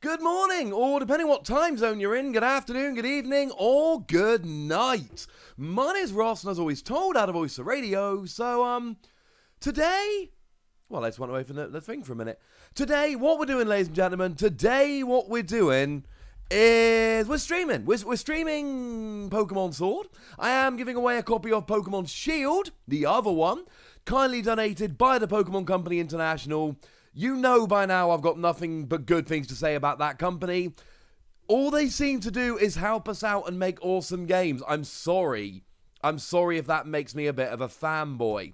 good morning, or depending what time zone you're in, good afternoon, good evening, or good night. My name is Ross, and as always told, out of Voice of Radio. So, today, well, let's run away from the thing for a minute. Today, what we're doing, ladies and gentlemen, what we're doing is we're streaming. We're streaming Pokemon Sword. I am giving away a copy of Pokemon Shield, the other one, kindly donated by the Pokemon Company International. You know by now I've got nothing but good things to say about that company. All they seem to do is help us out and make awesome games. I'm sorry if that makes me a bit of a fanboy.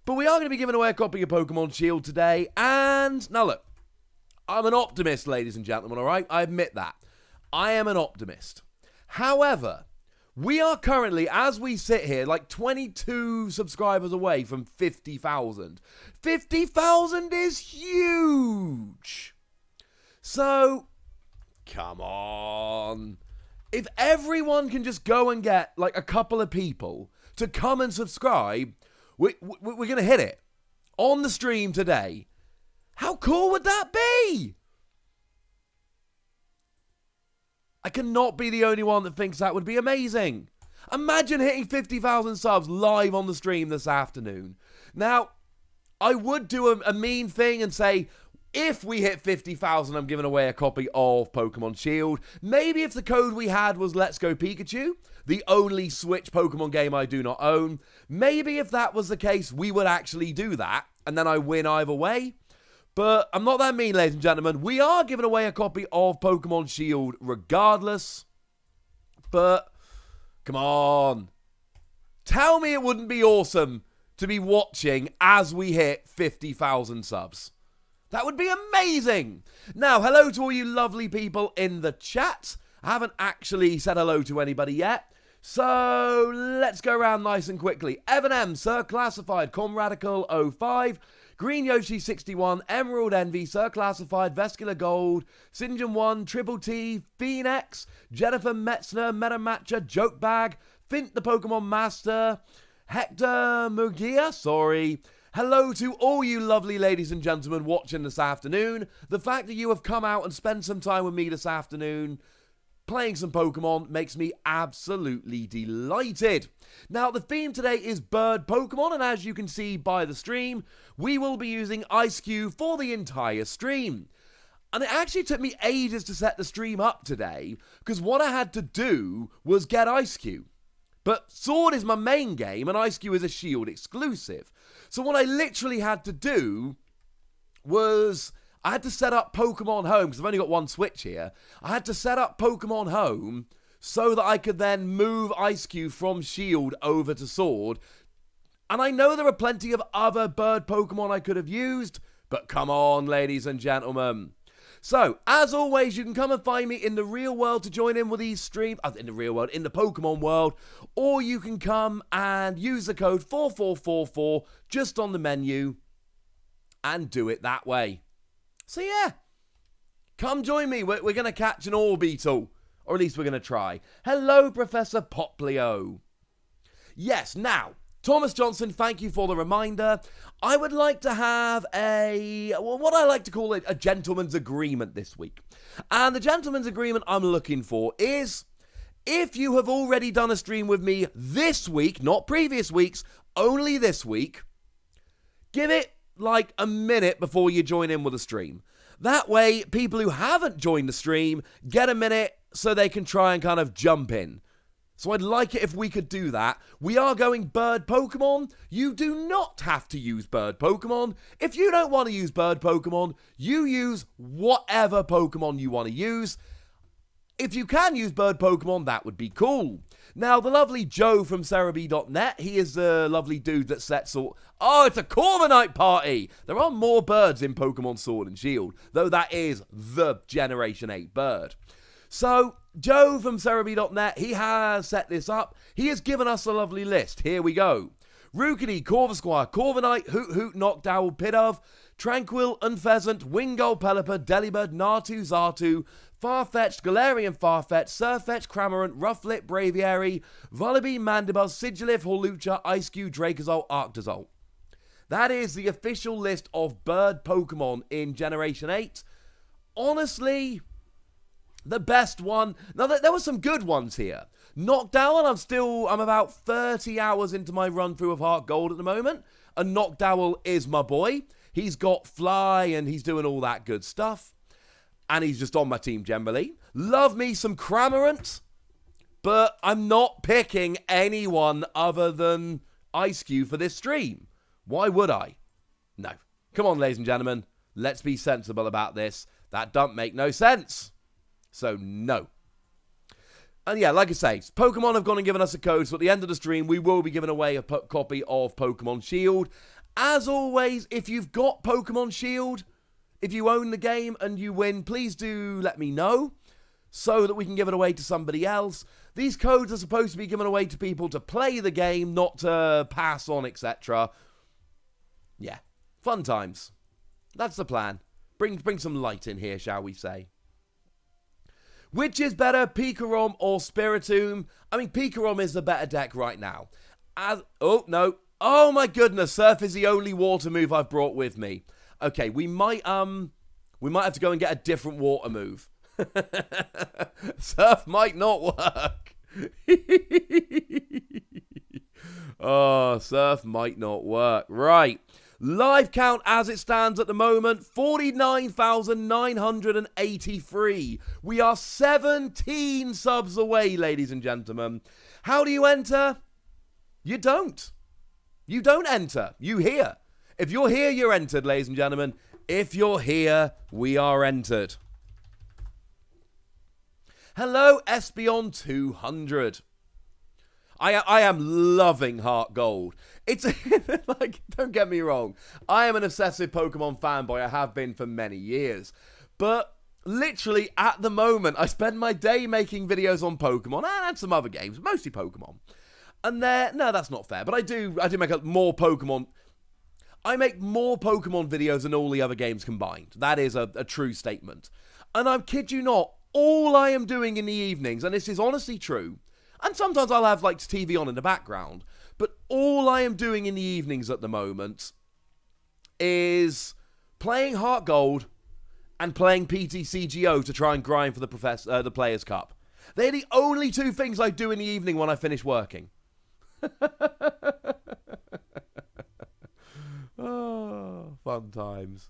But we are going to be giving away a copy of Pokemon Shield today. And now look, I'm an optimist, ladies and gentlemen, alright? I admit that. I am an optimist. However, we are currently, as we sit here, like 22 subscribers away from 50,000. 50,000 is huge. So, come on. If everyone can just go and get like a couple of people to come and subscribe, we're going to hit it on the stream today. How cool would that be? I cannot be the only one that thinks that would be amazing. Imagine hitting 50,000 subs live on the stream this afternoon. Now, I would do a mean thing and say, if we hit 50,000, I'm giving away a copy of Pokemon Shield. Maybe if the code we had was Let's Go Pikachu, the only Switch Pokemon game I do not own. Maybe if that was the case, we would actually do that, and then I win either way. But I'm not that mean, ladies and gentlemen. We are giving away a copy of Pokemon Shield regardless. But, come on. Tell me it wouldn't be awesome to be watching as we hit 50,000 subs. That would be amazing. Now, hello to all you lovely people in the chat. I haven't actually said hello to anybody yet. So, let's go around nice and quickly. Evan M, Sir Classified, Comradical 05, Green Yoshi 61, Emerald Envy, Sir Classified, Vescular Gold, Sinjin 1, Triple T, Phoenix, Jennifer Metzner, Metamatcha, Joke Bag, Fint the Pokemon Master, Hector Mugia, sorry. Hello to all you lovely ladies and gentlemen watching this afternoon. The fact that you have come out and spent some time with me this afternoon playing some Pokemon makes me absolutely delighted. Now, the theme today is bird Pokemon, and as you can see by the stream, we will be using Ice Cube for the entire stream. And it actually took me ages to set the stream up today, because what I had to do was get Ice Cube. But Sword is my main game, and Ice Cube is a Shield exclusive. So what I literally had to do was I had to set up Pokemon Home, because I've only got one Switch here. I had to set up Pokemon Home so that I could then move Ice Cube from Shield over to Sword. And I know there are plenty of other bird Pokemon I could have used, but come on, ladies and gentlemen. So, as always, you can come and find me in the real world to join in with these streams. In the real world, in the Pokemon world. Or you can come and use the code 4444 just on the menu and do it that way. So yeah, come join me. We're going to catch an Orbeetle. Or at least we're going to try. Hello, Professor Poplio. Yes, now, Thomas Johnson, thank you for the reminder. I would like to have what I like to call a gentleman's agreement this week. And the gentleman's agreement I'm looking for is, if you have already done a stream with me this week, not previous weeks, only this week, give it like a minute before you join in with the stream. That way, people who haven't joined the stream get a minute so they can try and kind of jump in. So I'd like it if we could do that. We are going bird Pokemon. You do not have to use bird Pokemon. If you don't want to use bird Pokemon, you use whatever Pokemon you want to use. If you can use bird Pokemon, that would be cool. Now, the lovely Joe from Cerebi.net, he is the lovely dude that sets all... Oh, it's a Corviknight party! There are more birds in Pokemon Sword and Shield, though that is the Generation 8 bird. So, Joe from Cerebi.net, he has set this up. He has given us a lovely list. Here we go. Rookity, Corvisquire, Corviknight, Hoot Hoot, Noctowl, Pidove, Tranquil, Unpheasant, Wingull, Pelipper, Delibird, Natu, Xatu, Farfetch'd, Galarian Farfetch'd, Surfetch'd, Cramorant, Rufflet, Braviary, Vullaby, Mandibuzz, Sigilyph, Hawlucha, Ice-Cube, Dracozolt, Arctozolt. That is the official list of bird Pokemon in Generation 8. Honestly, The best one. Now, there were some good ones here. Knockdowel, I'm about 30 hours into my run through of Heart Gold at the moment. And Knockdowel is my boy. He's got Fly and he's doing all that good stuff. And he's just on my team generally. Love me some Cramorant. But I'm not picking anyone other than Ice Cube for this stream. Why would I? No. Come on, ladies and gentlemen. Let's be sensible about this. That don't make no sense. So, no. And yeah, like I say, Pokemon have gone and given us a code. So at the end of the stream, we will be giving away a copy of Pokemon Shield. As always, if you've got Pokemon Shield, if you own the game and you win, please do let me know so that we can give it away to somebody else. These codes are supposed to be given away to people to play the game, not to pass on, etc. Yeah, fun times. That's the plan. Bring some light in here, shall we say. Which is better, Pikarom or Spiritomb? I mean, Pikarom is the better deck right now. Oh, no. Oh, my goodness. Surf is the only water move I've brought with me. Okay, we might have to go and get a different water move. Surf might not work. Oh, Surf might not work. Right. Live count as it stands at the moment, 49,983. We are 17 subs away, ladies and gentlemen. How do you enter? You don't. You don't enter. You hear. If you're here, you're entered, ladies and gentlemen. If you're here, we are entered. Hello, Espeon 200. I am loving Heart Gold. It's like, don't get me wrong. I am an obsessive Pokemon fanboy. I have been for many years. But literally at the moment, I spend my day making videos on Pokemon and some other games, mostly Pokemon. And no, that's not fair. But I do make more Pokemon. I make more Pokemon videos than all the other games combined. That is a true statement. And I kid you not, all I am doing in the evenings, and this is honestly true, and sometimes I'll have like TV on in the background, but all I am doing in the evenings at the moment is playing Heart Gold and playing PTCGO to try and grind for the Players' Cup. They're the only two things I do in the evening when I finish working. Oh, fun times.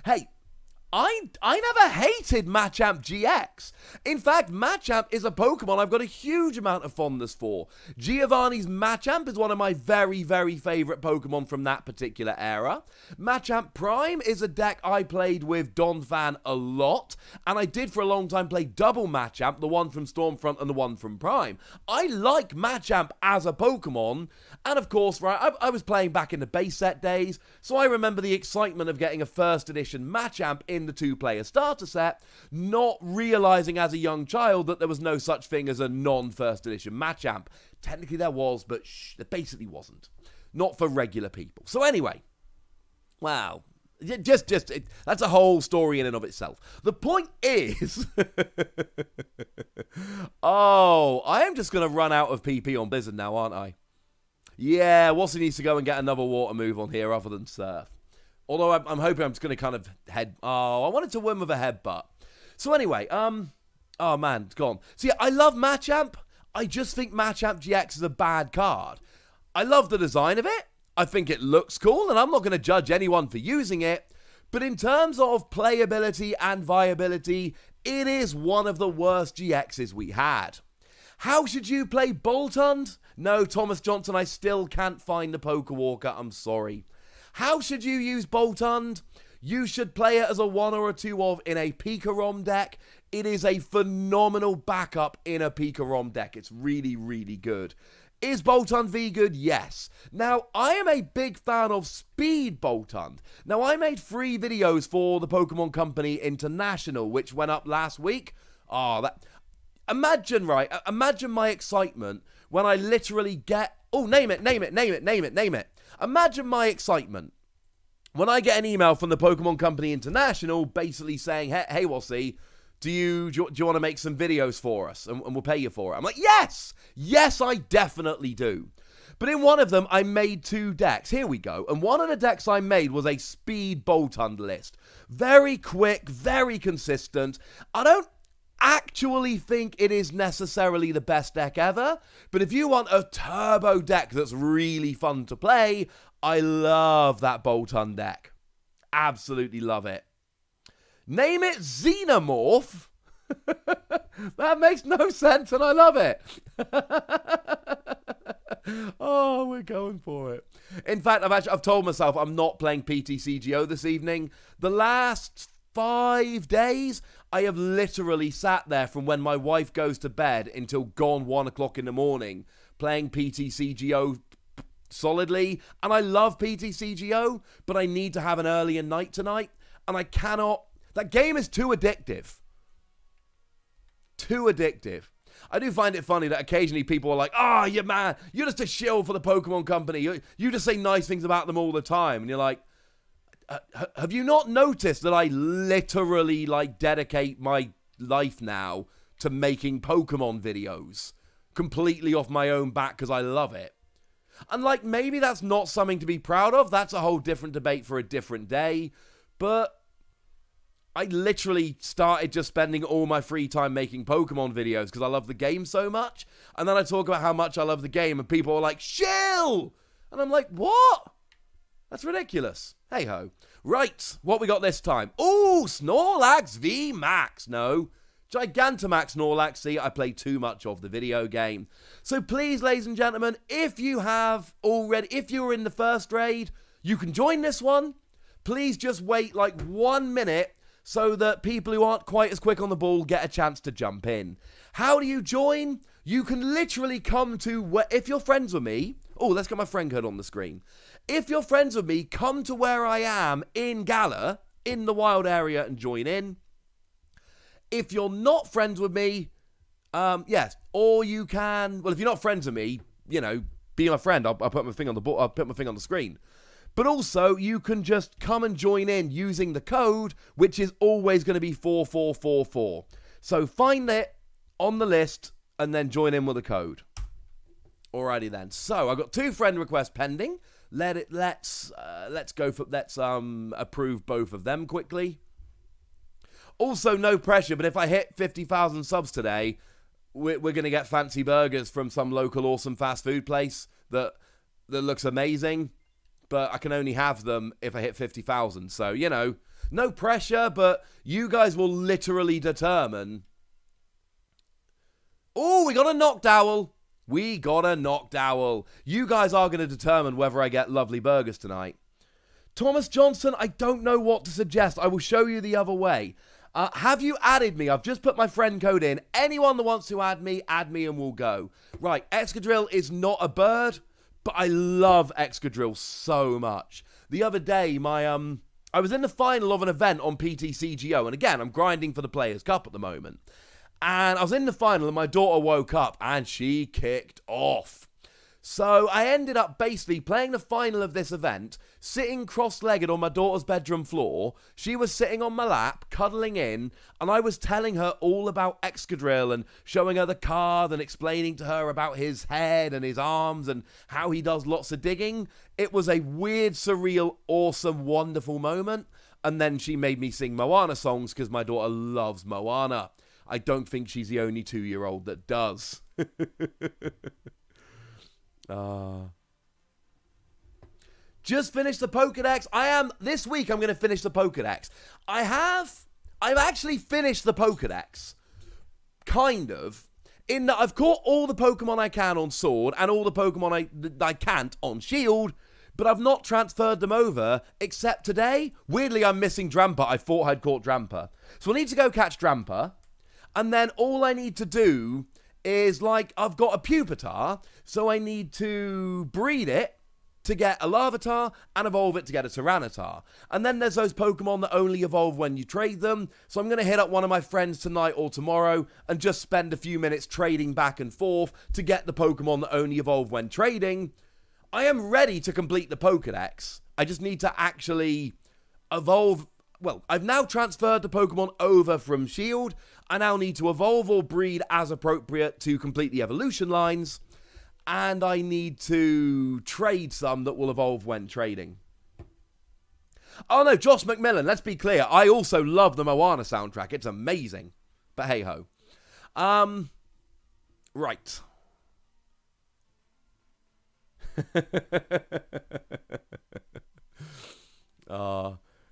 Hey, I never hated Machamp GX. In fact, Machamp is a Pokemon I've got a huge amount of fondness for. Giovanni's Machamp is one of my very, very favourite Pokemon from that particular era. Machamp Prime is a deck I played with Donphan a lot, and I did for a long time play double Machamp, the one from Stormfront and the one from Prime. I like Machamp as a Pokemon, and of course, right, I was playing back in the base set days, so I remember the excitement of getting a first edition Machamp in the two-player starter set, not realizing as a young child that there was no such thing as a non-first edition Machamp. Technically there was, but there basically wasn't. Not for regular people. So anyway, wow. That's a whole story in and of itself. The point is, I am just going to run out of PP on Blizzard now, aren't I? Yeah, Wassy needs to go and get another water move on here other than Surf. Although I'm hoping I'm just going to kind of I wanted to win with a headbutt. So anyway, oh man, it's gone. So yeah, I love Machamp. I just think Machamp GX is a bad card. I love the design of it. I think it looks cool, and I'm not going to judge anyone for using it. But in terms of playability and viability, it is one of the worst GXs we had. How should you play Bolton? No, Thomas Johnson, I still can't find the Pokewalker. I'm sorry. How should you use Bolton? You should play it as a 1 or a 2 of in a Pikarom deck. It is a phenomenal backup in a Pikarom deck. It's really, really good. Is Bolton V good? Yes. Now, I am a big fan of Speed Bolton. Now, I made 3 videos for the Pokemon Company International, which went up last week. Imagine my excitement when I literally get... Oh, name it. Imagine my excitement when I get an email from the Pokemon Company International basically saying, hey Wassy, do you want to make some videos for us and we'll pay you for it? I'm like, yes, I definitely do. But in one of them, I made 2 decks. Here we go. And one of the decks I made was a Speed Bolton list. Very quick, very consistent. I don't actually think it is necessarily the best deck ever, but if you want a turbo deck that's really fun to play, I love that Bolton deck. Absolutely love it. Name it Xenomorph? That makes no sense and I love it. Oh, we're going for it. In fact, I've told myself I'm not playing PTCGO this evening. The last 5 days, I have literally sat there from when my wife goes to bed until gone 1 o'clock in the morning playing PTCGO solidly. And I love PTCGO, but I need to have an earlier night tonight. And I cannot. That game is too addictive. Too addictive. I do find it funny that occasionally people are like, oh, you man, you're just a shill for the Pokemon company. You just say nice things about them all the time. And you're like, have you not noticed that I literally dedicate my life now to making Pokemon videos completely off my own back because I love it? And maybe that's not something to be proud of. That's a whole different debate for a different day. But I literally started just spending all my free time making Pokemon videos because I love the game so much. And then I talk about how much I love the game and people are like, shill! And I'm like, what? That's ridiculous. Hey-ho. Right, what we got this time? Ooh, Snorlax v Max. No, Gigantamax Snorlax. See, I play too much of the video game. So please, ladies and gentlemen, if you were in the first raid, you can join this one. Please just wait 1 minute so that people who aren't quite as quick on the ball get a chance to jump in. How do you join? You can literally come to if you're friends with me. Oh, let's get my friend code on the screen. If you're friends with me, come to where I am in Gala, in the wild area, and join in. If you're not friends with me, yes, or you can. Well, if you're not friends with me, be my friend. I'll put my thing on the I'll put my thing on the screen. But also, you can just come and join in using the code, which is always going to be 4444. So find it on the list and then join in with the code. Alrighty then. So I've got 2 friend requests pending. Let's approve both of them quickly. Also, no pressure, but if I hit 50,000 subs today, we're going to get fancy burgers from some local awesome fast food place that looks amazing. But I can only have them if I hit 50,000. So, no pressure, but you guys will literally determine. Oh, we got a Knockdowel. We got a Knockdowel. You guys are going to determine whether I get lovely burgers tonight. Thomas Johnson, I don't know what to suggest. I will show you the other way. Have you added me? I've just put my friend code in. Anyone that wants to add me and we'll go. Right, Excadrill is not a bird. But I love Excadrill so much. The other day, I was in the final of an event on PTCGO. And again, I'm grinding for the Players' Cup at the moment. And I was in the final and my daughter woke up and she kicked off. So I ended up basically playing the final of this event, sitting cross-legged on my daughter's bedroom floor. She was sitting on my lap, cuddling in, and I was telling her all about Excadrill and showing her the card and explaining to her about his head and his arms and how he does lots of digging. It was a weird, surreal, awesome, wonderful moment. And then she made me sing Moana songs because my daughter loves Moana. I don't think she's the only 2-year-old that does. Just finished the Pokedex. This week I'm going to finish the Pokedex. I've actually finished the Pokedex. Kind of. In that I've caught all the Pokemon I can on Sword and all the Pokemon I can't on Shield, but I've not transferred them over, except today. Weirdly, I'm missing Drampa. I thought I'd caught Drampa. So I need to go catch Drampa, and then all I need to do is, I've got a Pupitar, so I need to breed it to get a Larvitar and evolve it to get a Tyranitar. And then there's those Pokemon that only evolve when you trade them, so I'm going to hit up one of my friends tonight or tomorrow and just spend a few minutes trading back and forth to get the Pokemon that only evolve when trading. I am ready to complete the Pokedex. I just need to actually evolve. Well, I've now transferred the Pokemon over from Shield. I now need to evolve or breed as appropriate to complete the evolution lines. And I need to trade some that will evolve when trading. Oh no, Josh McMillan, let's be clear. I also love the Moana soundtrack. It's amazing. But hey-ho. Right.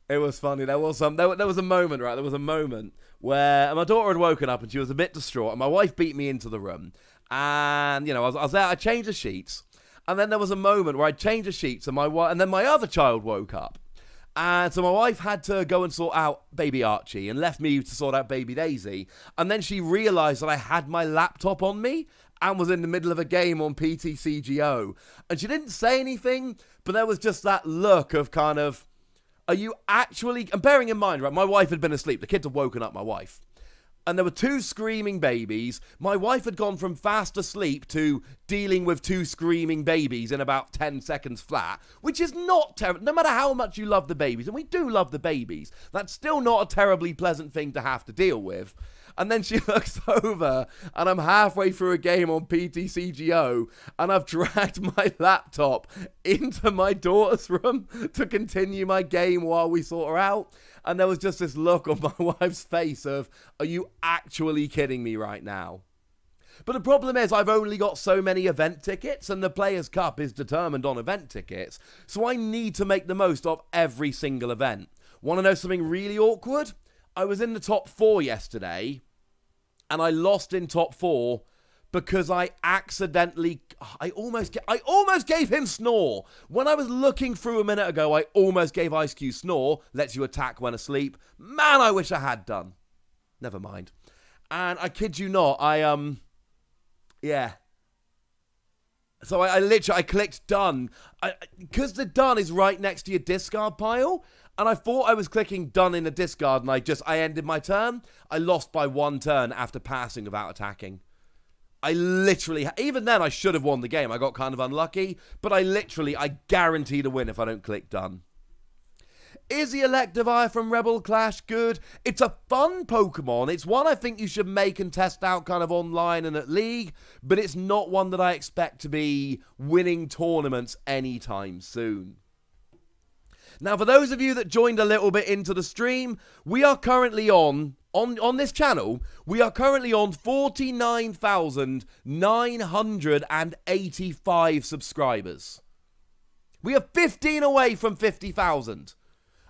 It was funny. There was a moment, right? There was a moment where my daughter had woken up and she was a bit distraught, and my wife beat me into the room. And, you know, I was there, I changed the sheets. And then there was a moment where I changed the sheets, and then my other child woke up. And so my wife had to go and sort out baby Archie and left me to sort out baby Daisy. And then she realised that I had my laptop on me and was in the middle of a game on PTCGO. And she didn't say anything, but there was just that look of kind of, are you actually... And bearing in mind, right, my wife had been asleep. The kids had woken up my wife. And there were 2 screaming babies. My wife had gone from fast asleep to dealing with 2 screaming babies in about 10 seconds flat, which is not terrible. No matter how much you love the babies, and we do love the babies, that's still not a terribly pleasant thing to have to deal with. And then she looks over, and I'm halfway through a game on PTCGO, and I've dragged my laptop into my daughter's room to continue my game while we sort her out. And there was just this look on my wife's face of, are you actually kidding me right now? But the problem is I've only got so many event tickets, and the Players' Cup is determined on event tickets, so I need to make the most of every single event. Want to know something really awkward? I was in the top 4 yesterday, and I lost in top 4 because I almost gave him Snore. When I was looking through a minute ago, I almost gave Ice Cube Snore. Lets you attack when asleep. Man, I wish I had done. Never mind. And I kid you not, yeah. So I clicked done. Because the done is right next to your discard pile. And I thought I was clicking done in the discard, and I ended my turn. I lost by 1 turn after passing without attacking. I literally, even then I should have won the game. I got kind of unlucky, but I guarantee to win if I don't click done. Is the Electivire from Rebel Clash good? It's a fun Pokemon. It's one I think you should make and test out kind of online and at League, but it's not one that I expect to be winning tournaments anytime soon. Now, for those of you that joined a little bit into the stream, we are currently on this channel, we are currently on 49,985 subscribers. We are 15 away from 50,000.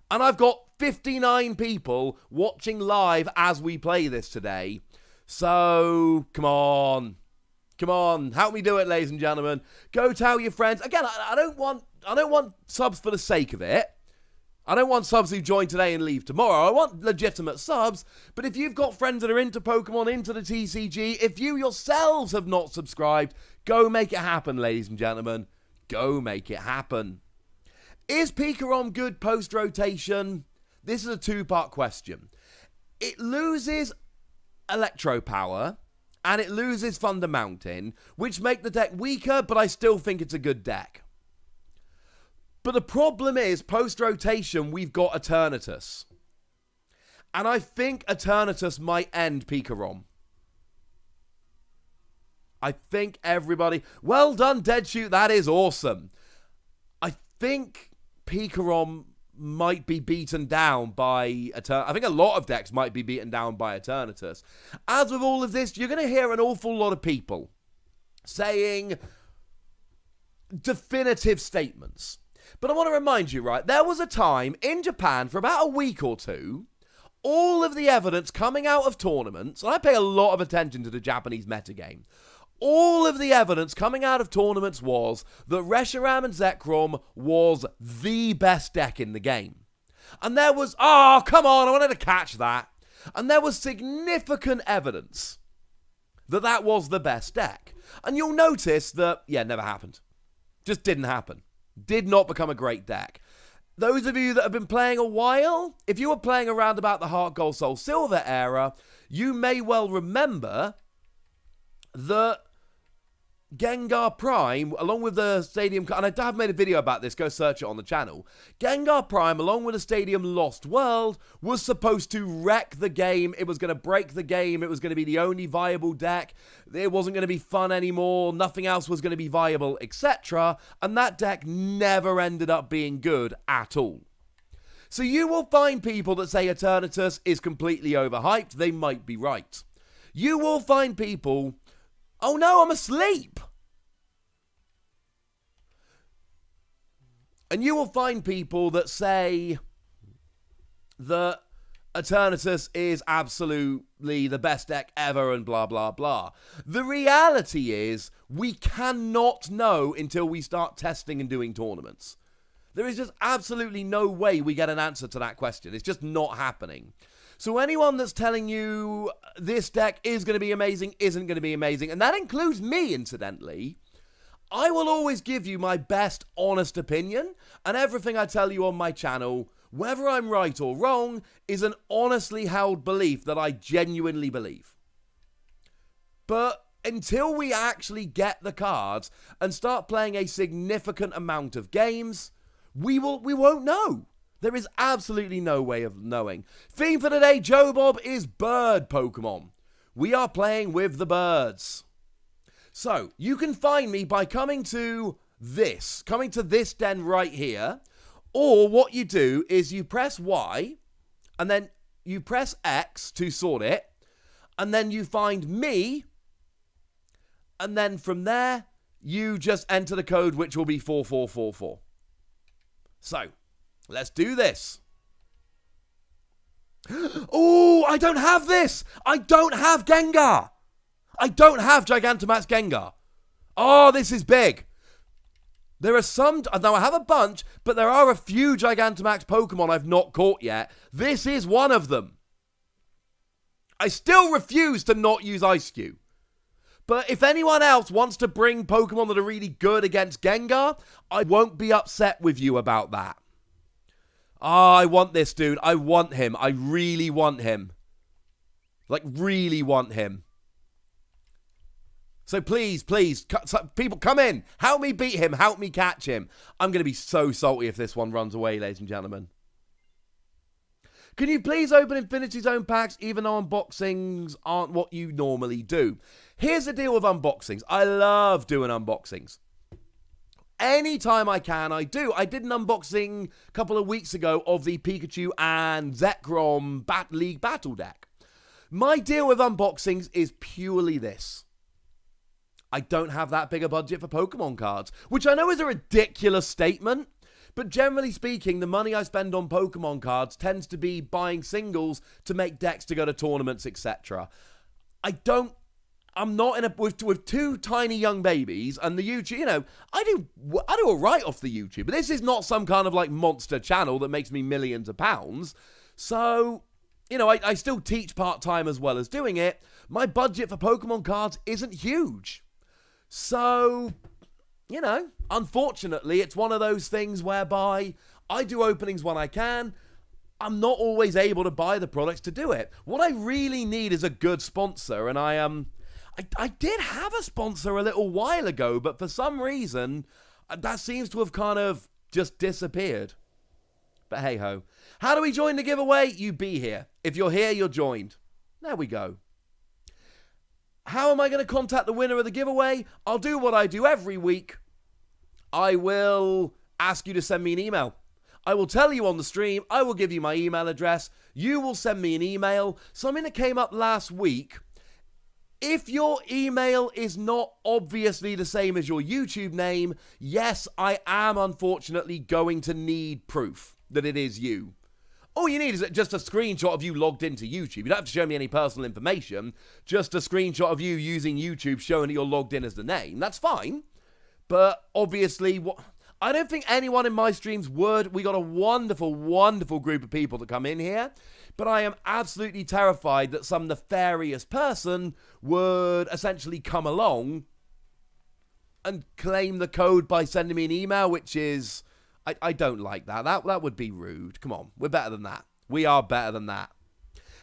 And I've got 59 people watching live as we play this today. So, come on. Come on, help me do it, ladies and gentlemen. Go tell your friends. Again, I don't want subs for the sake of it. I don't want subs who join today and leave tomorrow. I want legitimate subs. But if you've got friends that are into Pokemon, into the TCG, if you yourselves have not subscribed, go make it happen, ladies and gentlemen. Go make it happen. Is Pikarom good post-rotation? This is a 2-part question. It loses Electro Power, and it loses Thunder Mountain, which make the deck weaker, but I still think it's a good deck. But the problem is, post-rotation, we've got Eternatus. And I think Eternatus might end Pikarom. I think everybody... Well done, Deadshoot. That is awesome. I think Pikarom might be beaten down by Eternatus. I think a lot of decks might be beaten down by Eternatus. As with all of this, you're going to hear an awful lot of people saying definitive statements. But I want to remind you, right, there was a time in Japan for about a week or two, all of the evidence coming out of tournaments, and I pay a lot of attention to the Japanese metagame, all of the evidence coming out of tournaments was that Reshiram and Zekrom was the best deck in the game. And there was, oh, come on, I wanted to catch that. And there was significant evidence that that was the best deck. And you'll notice that, yeah, never happened. Just didn't happen. Did not become a great deck. Those of you that have been playing a while, if you were playing around about the Heart Gold Soul Silver era, you may well remember that Gengar Prime, along with the Stadium... And I have made a video about this, go search it on the channel. Gengar Prime, along with the Stadium Lost World, was supposed to wreck the game. It was going to break the game. It was going to be the only viable deck. It wasn't going to be fun anymore. Nothing else was going to be viable, etc. And that deck never ended up being good at all. So you will find people that say Eternatus is completely overhyped. They might be right. You will find people, oh no, I'm asleep. And you will find people that say that Eternatus is absolutely the best deck ever and blah, blah, blah. The reality is we cannot know until we start testing and doing tournaments. There is just absolutely no way we get an answer to that question. It's just not happening. So anyone that's telling you this deck is going to be amazing, isn't going to be amazing, and that includes me, incidentally, I will always give you my best honest opinion, and everything I tell you on my channel, whether I'm right or wrong, is an honestly held belief that I genuinely believe. But until we actually get the cards and start playing a significant amount of games, we won't know. There is absolutely no way of knowing. Theme for today, Joe Bob, is bird Pokemon. We are playing with the birds. So, you can find me by coming to this den right here. Or what you do is you press Y, and then you press X to sort it, and then you find me, and then from there, you just enter the code, which will be 4444. So, let's do this. Oh, I don't have this. I don't have Gengar. I don't have Gigantamax Gengar. Oh, this is big. There are some, now I have a bunch, but there are a few Gigantamax Pokemon I've not caught yet. This is one of them. I still refuse to not use Ice Cube. But if anyone else wants to bring Pokemon that are really good against Gengar, I won't be upset with you about that. Ah, I want this dude. I want him. I really want him. Like, really want him. So please, people, come in. Help me beat him. Help me catch him. I'm going to be so salty if this one runs away, ladies and gentlemen. Can you please open Infinity Zone packs even though unboxings aren't what you normally do? Here's the deal with unboxings. I love doing unboxings. Anytime I can, I do. I did an unboxing a couple of weeks ago of the Pikachu and Zekrom League Battle deck. My deal with unboxings is purely this. I don't have that big a budget for Pokemon cards, which I know is a ridiculous statement, but generally speaking, the money I spend on Pokemon cards tends to be buying singles to make decks to go to tournaments, etc. I'm not in a with two tiny young babies and the YouTube, you know, I do all right off the YouTube, but this is not some kind of like monster channel that makes me millions of pounds. So, you know, I still teach part-time as well as doing it. My budget for Pokemon cards isn't huge. So, you know, unfortunately, it's one of those things whereby I do openings when I can. I'm not always able to buy the products to do it. What I really need is a good sponsor, and I did have a sponsor a little while ago, but for some reason, that seems to have kind of just disappeared. But hey-ho. How do we join the giveaway? You be here. If you're here, you're joined. There we go. How am I going to contact the winner of the giveaway? I'll do what I do every week. I will ask you to send me an email. I will tell you on the stream. I will give you my email address. You will send me an email. Something that came up last week. If your email is not obviously the same as your YouTube name, yes, I am unfortunately going to need proof that it is you. All you need is just a screenshot of you logged into YouTube. You don't have to show me any personal information. Just a screenshot of you using YouTube showing that you're logged in as the name. That's fine. But obviously, I don't think anyone in my streams would. We got a wonderful, wonderful group of people that come in here. But I am absolutely terrified that some nefarious person would essentially come along and claim the code by sending me an email, which is... I don't like that. That would be rude. Come on. We're better than that. We are better than that.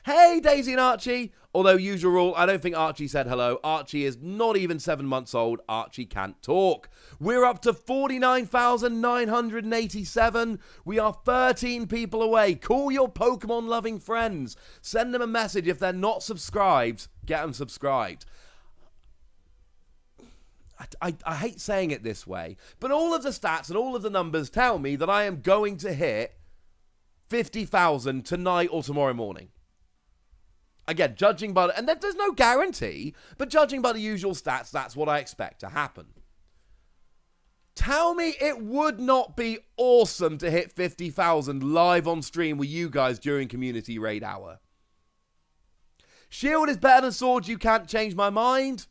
Hey, Daisy and Archie. Although, usual rule, I don't think Archie said hello. Archie is not even 7 months old. Archie can't talk. We're up to 49,987. We are 13 people away. Call your Pokemon-loving friends. Send them a message. If they're not subscribed, get them subscribed. I hate saying it this way, but all of the stats and all of the numbers tell me that I am going to hit 50,000 tonight or tomorrow morning. Again, judging by... And there's no guarantee, but judging by the usual stats, that's what I expect to happen. Tell me it would not be awesome to hit 50,000 live on stream with you guys during Community Raid Hour. Shield is better than Sword, you can't change my mind.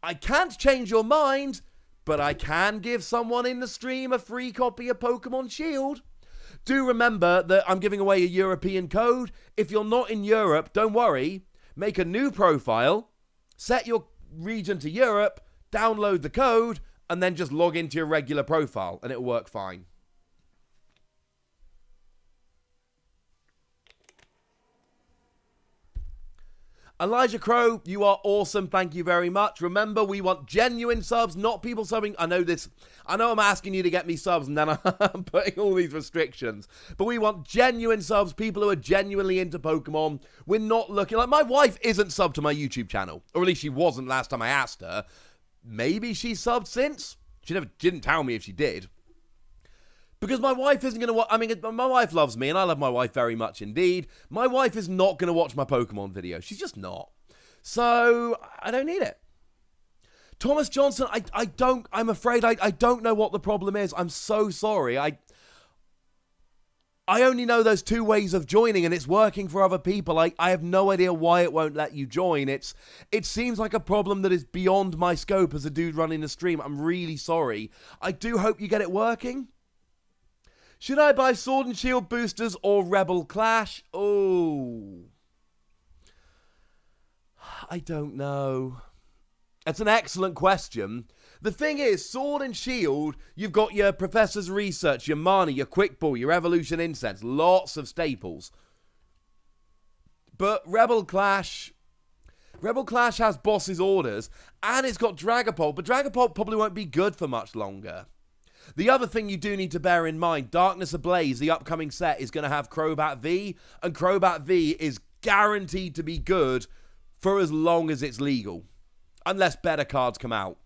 I can't change your mind, but I can give someone in the stream a free copy of Pokemon Shield. Do remember that I'm giving away a European code. If you're not in Europe, don't worry. Make a new profile, set your region to Europe, download the code, and then just log into your regular profile, and it'll work fine. Elijah Crow, you are awesome. Thank you very much. Remember, we want genuine subs, not people subbing. I know I'm asking you to get me subs, and then I'm putting all these restrictions. But we want genuine subs, people who are genuinely into Pokemon. We're not looking... Like, my wife isn't subbed to my YouTube channel. Or at least she wasn't last time I asked her. Maybe she's subbed since. She didn't tell me if she did. Because my wife isn't going to watch... I mean, my wife loves me, and I love my wife very much indeed. My wife is not going to watch my Pokemon video. She's just not. So, I don't need it. Thomas Johnson, I'm afraid I don't know what the problem is. I'm so sorry. I only know those two ways of joining, and it's working for other people. I have no idea why it won't let you join. It seems like a problem that is beyond my scope as a dude running the stream. I'm really sorry. I do hope you get it working. Should I buy Sword and Shield boosters or Rebel Clash? Oh. I don't know. That's an excellent question. The thing is, Sword and Shield, you've got your Professor's Research, your Mana, your Quick Ball, your Evolution Incense. Lots of staples. But Rebel Clash has Boss's Orders, and it's got Dragapult, but Dragapult probably won't be good for much longer. The other thing you do need to bear in mind, Darkness Ablaze, the upcoming set, is going to have Crobat V, and Crobat V is guaranteed to be good for as long as it's legal. Unless better cards come out.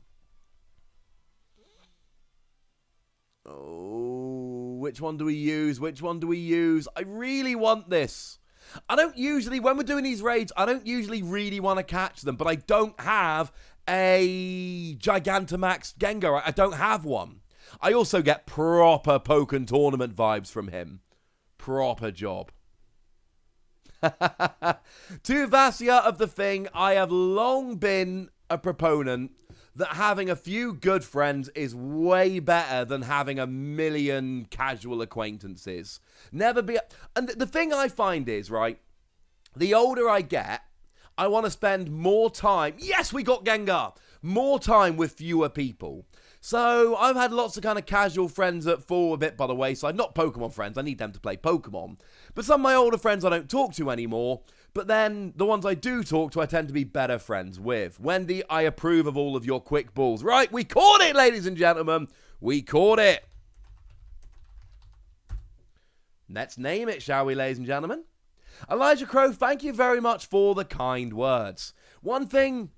Oh, which one do we use? Which one do we use? I really want this. I don't usually, when we're doing these raids, I don't usually really want to catch them, but I don't have a Gigantamax Gengar. I don't have one. I also get proper Pokken tournament vibes from him. Proper job. To Vassia of the Thing, I have long been a proponent that having a few good friends is way better than having a million casual acquaintances. Never be... And the thing I find is, right, the older I get, I want to spend more time... Yes, we got Gengar! More time with fewer people. So, I've had lots of kind of casual friends that fall a bit by the wayside. Not Pokemon friends, I need them to play Pokemon. But some of my older friends I don't talk to anymore. But then, the ones I do talk to, I tend to be better friends with. Wendy, I approve of all of your quick balls. Right, we caught it, ladies and gentlemen. We caught it. Let's name it, shall we, ladies and gentlemen? Elijah Crow, thank you very much for the kind words. One thing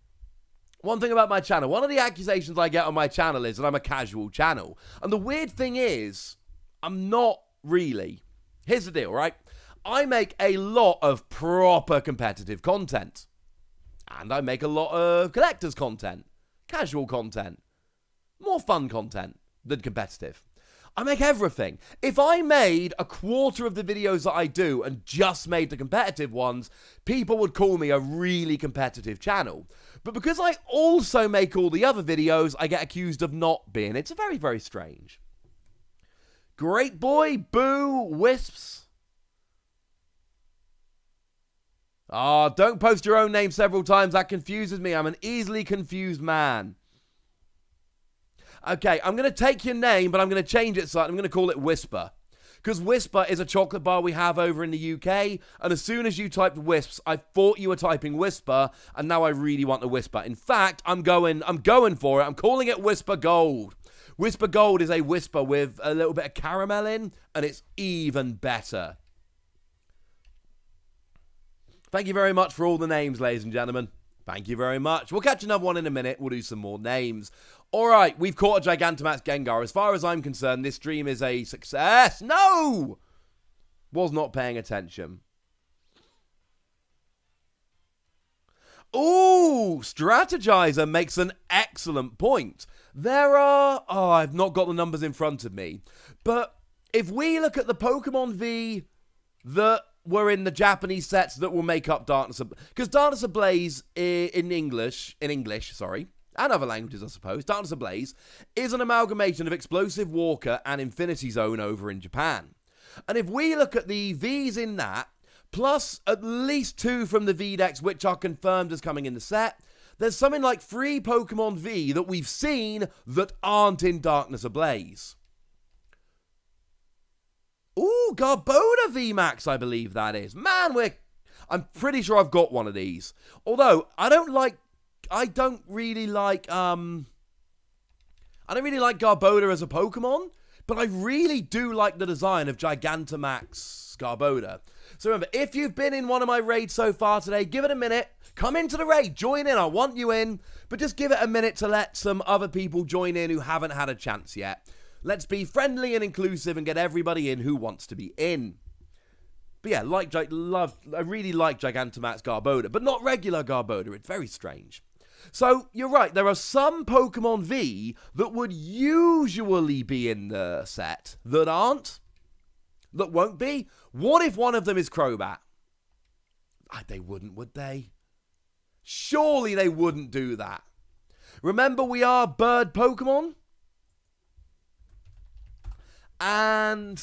about my channel, one of the accusations I get on my channel is that I'm a casual channel. And the weird thing is, I'm not really. Here's the deal, right? I make a lot of proper competitive content. And I make a lot of collector's content. Casual content. More fun content than competitive. I make everything. If I made a quarter of the videos that I do and just made the competitive ones, people would call me a really competitive channel. But because I also make all the other videos, I get accused of not being. It's very, very strange. Great boy, boo, wisps. Ah, don't post your own name several times. That confuses me. I'm an easily confused man. Okay, I'm going to take your name, but I'm going to change it slightly. I'm going to call it Whisper. Because Whisper is a chocolate bar we have over in the UK. And as soon as you typed Wisps, I thought you were typing Whisper. And now I really want the Whisper. In fact, I'm going for it. I'm calling it Whisper Gold. Whisper Gold is a Whisper with a little bit of caramel in. And it's even better. Thank you very much for all the names, ladies and gentlemen. Thank you very much. We'll catch another one in a minute. We'll do some more names. All right, we've caught a Gigantamax Gengar. As far as I'm concerned, this stream is a success. No! Was not paying attention. Ooh, Strategizer makes an excellent point. There are... Oh, I've not got the numbers in front of me. But if we look at the Pokemon V that were in the Japanese sets that will make up Darkness... Because Darkness Ablaze in English, sorry, and other languages, I suppose, Darkness Ablaze is an amalgamation of Explosive Walker and Infinity Zone over in Japan. And if we look at the Vs in that, plus at least 2 from the V-Dex, which are confirmed as coming in the set, there's something like 3 Pokemon V that we've seen that aren't in Darkness Ablaze. Ooh, Garbodor VMAX, I believe that is. Man, I'm pretty sure I've got one of these. Although, I don't really like Garbodor as a Pokemon, but I really do like the design of Gigantamax Garbodor. So remember, if you've been in one of my raids so far today, give it a minute. Come into the raid, join in, I want you in. But just give it a minute to let some other people join in who haven't had a chance yet. Let's be friendly and inclusive and get everybody in who wants to be in. But yeah, I really like Gigantamax Garbodor, but not regular Garbodor. It's very strange. So, you're right, there are some Pokemon V that would usually be in the set that aren't, that won't be. What if one of them is Crobat? They wouldn't, would they? Surely they wouldn't do that. Remember, we are bird Pokemon? And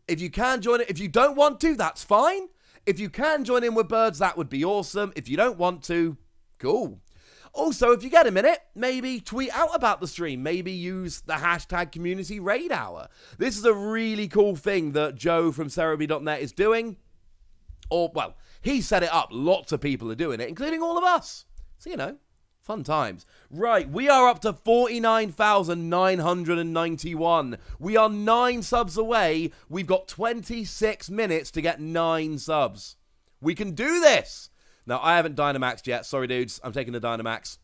if you can join it, if you don't want to, that's fine. If you can join in with birds, that would be awesome. If you don't want to, cool. Also, if you get a minute, maybe tweet out about the stream. Maybe use the hashtag community raid hour. This is a really cool thing that Joe from Cerebi.net is doing. Or, well, he set it up. Lots of people are doing it, including all of us. So, you know, fun times. Right, we are up to 49,991. We are 9 subs away. We've got 26 minutes to get 9 subs. We can do this. Now, I haven't Dynamaxed yet. Sorry, dudes. I'm taking the Dynamax.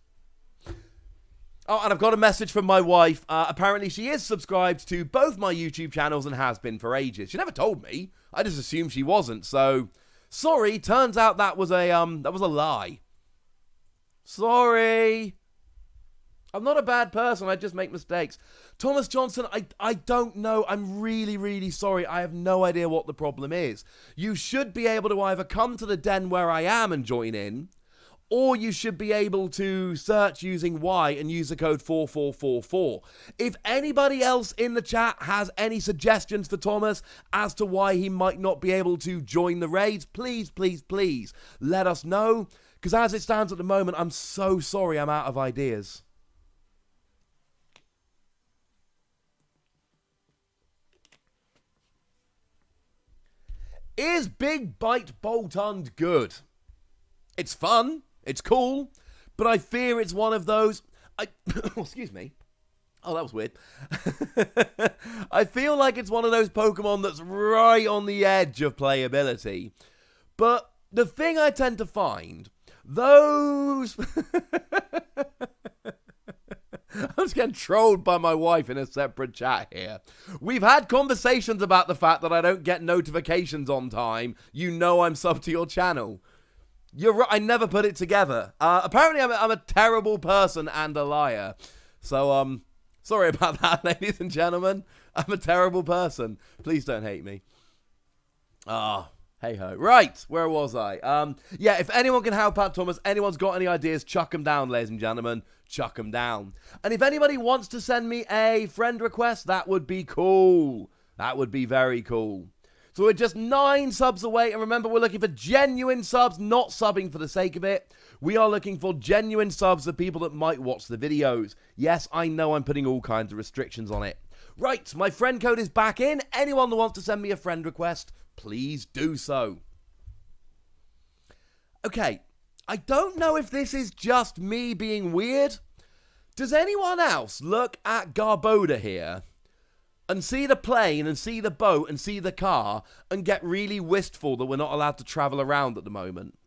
Oh, and I've got a message from my wife. Apparently, she is subscribed to both my YouTube channels and has been for ages. She never told me. I just assumed she wasn't. So, sorry. Turns out that was a lie. Sorry. I'm not a bad person. I just make mistakes. Thomas Johnson, I don't know. I'm really, really sorry. I have no idea what the problem is. You should be able to either come to the den where I am and join in, or you should be able to search using Y and use the code 4444. If anybody else in the chat has any suggestions for Thomas as to why he might not be able to join the raids, please, please, please let us know. Because as it stands at the moment, I'm so sorry I'm out of ideas. Is Big Bite Bolton good? It's fun, it's cool, but I fear it's one of those... excuse me. Oh, that was weird. I feel like it's one of those Pokemon that's right on the edge of playability. But the thing I tend to find, those... I'm just getting trolled by my wife in a separate chat here. We've had conversations about the fact that I don't get notifications on time. You know I'm sub to your channel. You're right, I never put it together. Apparently I'm a terrible person and a liar. So, sorry about that, ladies and gentlemen. I'm a terrible person. Please don't hate me. Hey ho. Right, where was I? Yeah, if anyone can help out Thomas, anyone's got any ideas, chuck them down, ladies and gentlemen. Chuck them down. And if anybody wants to send me a friend request, that would be cool. That would be very cool. So we're just 9 subs away. And remember, we're looking for genuine subs, not subbing for the sake of it. We are looking for genuine subs of people that might watch the videos. Yes, I know I'm putting all kinds of restrictions on it. Right, my friend code is back in. Anyone that wants to send me a friend request, please do so. Okay, I don't know if this is just me being weird. Does anyone else look at Garbodor here and see the plane and see the boat and see the car and get really wistful that we're not allowed to travel around at the moment?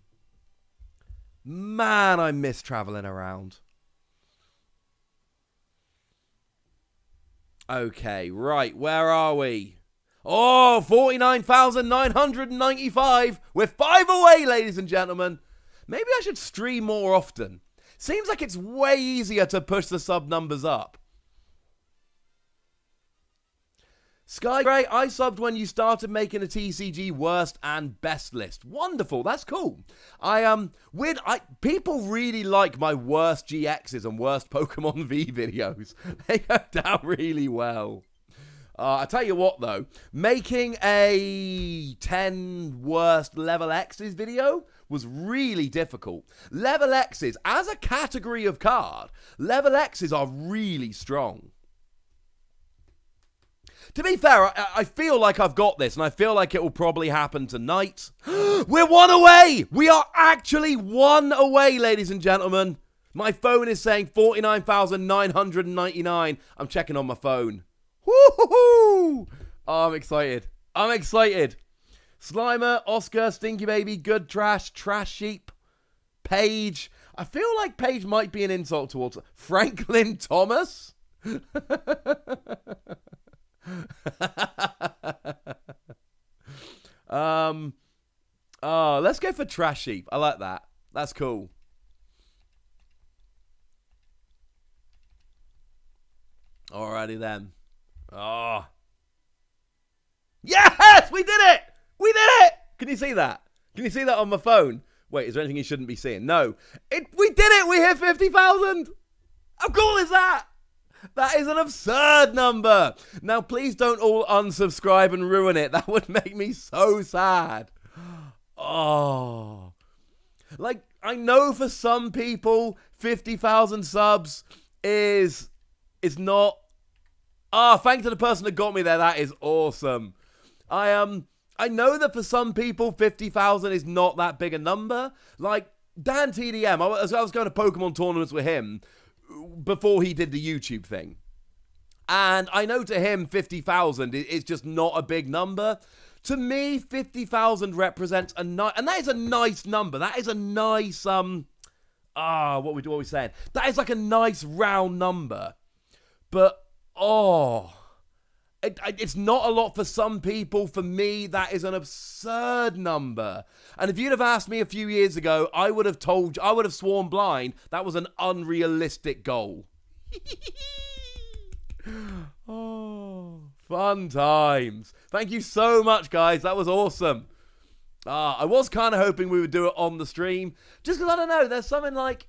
Man, I miss traveling around. Okay, right, where are we? Oh, 49,995. We're 5 away, ladies and gentlemen. Maybe I should stream more often. Seems like it's way easier to push the sub numbers up. Sky Grey, I subbed when you started making a TCG worst and best list. Wonderful, that's cool. People really like my worst GXs and worst Pokemon V videos. They go down really well. I tell you what though, making a 10 worst level X's video was really difficult. Level X's, as a category of card, level X's are really strong. To be fair, I feel like I've got this, and I feel like it will probably happen tonight. We're 1 away! We are actually 1 away, ladies and gentlemen. My phone is saying 49,999. I'm checking on my phone. Woo-hoo-hoo! Oh, I'm excited. I'm excited. Slimer, Oscar, Stinky Baby, Good Trash, Trash Sheep, Paige. I feel like Paige might be an insult towards Franklin Thomas. Let's go for Trash Sheep. I like that. That's cool. Alrighty then. Oh. Yes! We did it! We did it! Can you see that? Can you see that on my phone? Wait, is there anything you shouldn't be seeing? No. We did it! We hit 50,000! How cool is that? That is an absurd number. Now, please don't all unsubscribe and ruin it. That would make me so sad. Oh. Like, I know for some people, 50,000 subs is not... thanks to the person that got me there. That is awesome. I know that for some people, 50,000 is not that big a number. Like, Dan TDM, I was going to Pokemon tournaments with him before he did the YouTube thing. And I know to him, 50,000 is just not a big number. To me, 50,000 represents a nice... And that is a nice number. That is a nice... what are we saying? That is like a nice round number. But, it's not a lot for some people. For me, that is an absurd number. And if you'd have asked me a few years ago, I would have sworn blind that was an unrealistic goal. Oh, fun times. Thank you so much, guys. That was awesome. I was kind of hoping we would do it on the stream. Just because, I don't know, there's something like...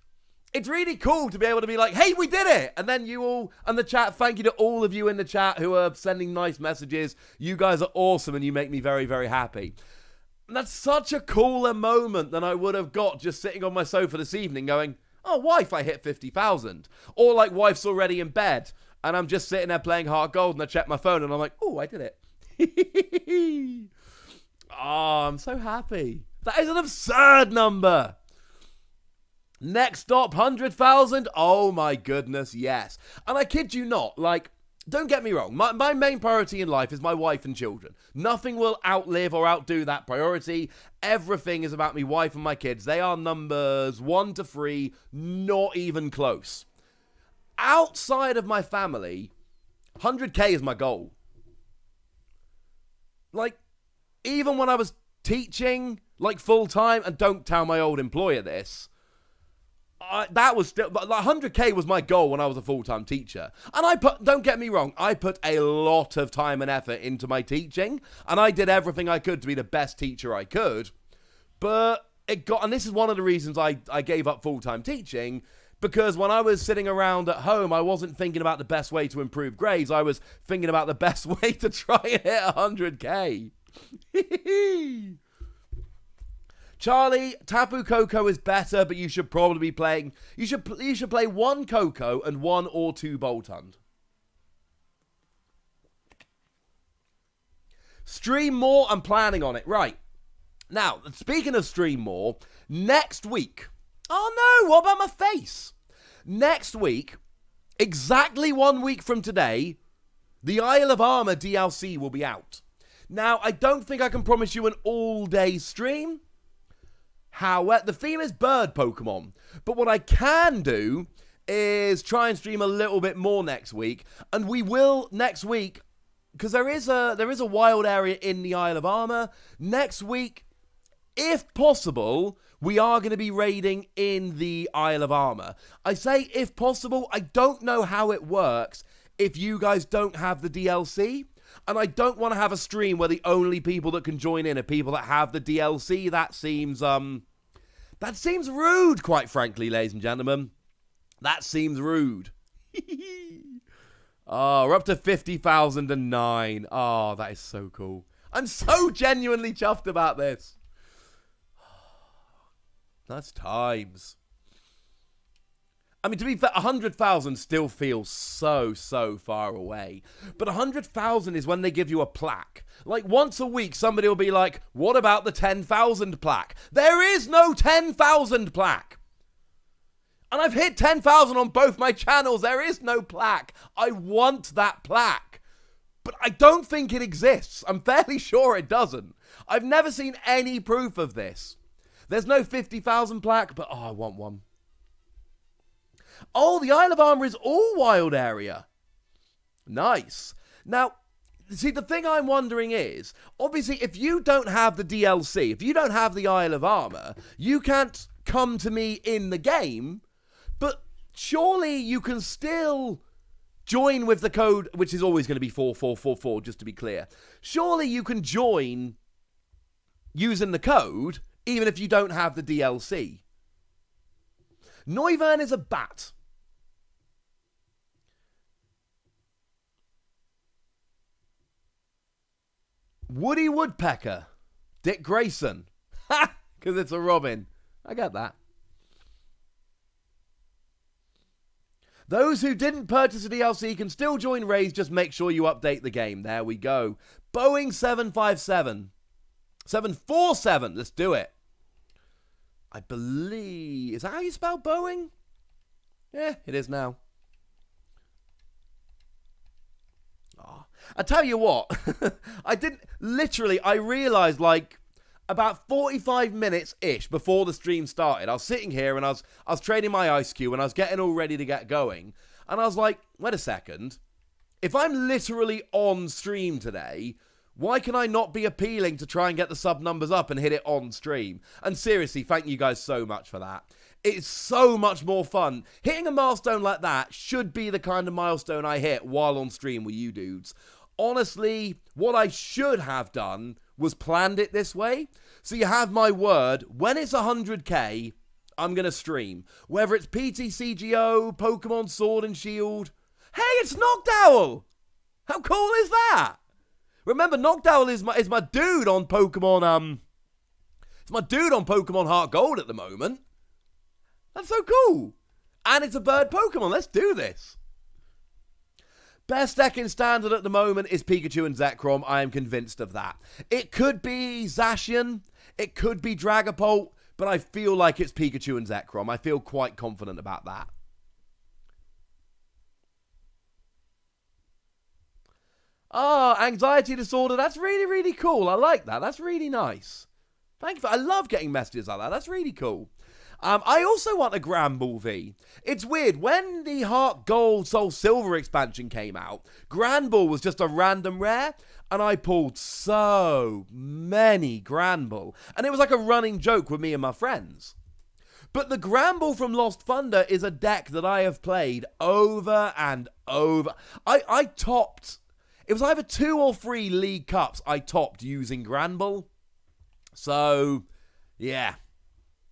It's really cool to be able to be like, hey, we did it! And then you all, and the chat, thank you to all of you in the chat who are sending nice messages. You guys are awesome and you make me very, very happy. And that's such a cooler moment than I would have got just sitting on my sofa this evening going, oh, wife, I hit 50,000. Or like, wife's already in bed and I'm just sitting there playing Heart Gold and I check my phone and I'm like, oh, I did it. I'm so happy. That is an absurd number. Next stop, 100,000. Oh my goodness, yes. And I kid you not, like, don't get me wrong. My main priority in life is my wife and children. Nothing will outlive or outdo that priority. Everything is about me, wife and my kids. They are numbers 1 to 3, not even close. Outside of my family, 100K is my goal. Like, even when I was teaching, like, full-time, and don't tell my old employer this, that was still, but like 100K was my goal when I was a full-time teacher. And don't get me wrong, I put a lot of time and effort into my teaching, and I did everything I could to be the best teacher I could. But and this is one of the reasons I gave up full-time teaching, because when I was sitting around at home, I wasn't thinking about the best way to improve grades. I was thinking about the best way to try and hit 100K. Charlie, Tapu Koko is better, but you should probably be playing... You should play 1 Koko and 1 or 2 Bolton. Stream more, I'm planning on it. Right. Now, speaking of stream more, next week... Oh no, what about my face? Next week, exactly 1 week from today, the Isle of Armor DLC will be out. Now, I don't think I can promise you an all-day stream. However, the theme is bird Pokemon. But what I can do is try and stream a little bit more next week. And we will, next week, because there is a wild area in the Isle of Armor. Next week, if possible, we are going to be raiding in the Isle of Armor. I say if possible. I don't know how it works if you guys don't have the DLC. And I don't want to have a stream where the only people that can join in are people that have the DLC. That seems rude, quite frankly, ladies and gentlemen. That seems rude. Oh, we're up to 50,009. Oh, that is so cool. I'm so genuinely chuffed about this. That's times. I mean, to be fair, 100,000 still feels so far away. But 100,000 is when they give you a plaque. Like, once a week, somebody will be like, what about the 10,000 plaque? There is no 10,000 plaque. And I've hit 10,000 on both my channels. There is no plaque. I want that plaque. But I don't think it exists. I'm fairly sure it doesn't. I've never seen any proof of this. There's no 50,000 plaque, but I want one. Oh, the Isle of Armor is all wild area. Nice. Now, see, the thing I'm wondering is, obviously, if you don't have the DLC, if you don't have the Isle of Armor, you can't come to me in the game, but surely you can still join with the code, which is always going to be 4444, just to be clear. Surely you can join using the code, even if you don't have the DLC. Noivern is a bat. Woody Woodpecker. Dick Grayson. Ha! Because it's a Robin. I got that. Those who didn't purchase a DLC can still join raids. Just make sure you update the game. There we go. Boeing 757. 747. Let's do it. I believe... Is that how you spell Boeing? Yeah, it is now. Oh, I tell you what. I realized like about 45 minutes-ish before the stream started. I was sitting here and I was trading my ice cube and I was getting all ready to get going. And I was like, wait a second. If I'm literally on stream today... Why can I not be appealing to try and get the sub numbers up and hit it on stream? And seriously, thank you guys so much for that. It's so much more fun. Hitting a milestone like that should be the kind of milestone I hit while on stream with you dudes. Honestly, what I should have done was planned it this way. So you have my word, when it's 100k, I'm going to stream. Whether it's PTCGO, Pokemon Sword and Shield. Hey, it's Noctowl! How cool is that? Remember, Noctowl is my dude on Pokemon, it's my dude on Pokemon Heart Gold at the moment. That's so cool. And it's a bird Pokemon. Let's do this. Best deck in Standard at the moment is Pikachu and Zekrom. I am convinced of that. It could be Zacian. It could be Dragapult. But I feel like it's Pikachu and Zekrom. I feel quite confident about that. Oh, anxiety disorder. That's really, really cool. I like that. That's really nice. Thank you. I love getting messages like that. That's really cool. I also want a Granbull V. It's weird. When the Heart Gold Soul Silver expansion came out, Granbull was just a random rare, and I pulled so many Granbull. And it was like a running joke with me and my friends. But the Granbull from Lost Thunder is a deck that I have played over and over. I topped... It was either 2 or 3 League Cups I topped using Granbull. So, yeah.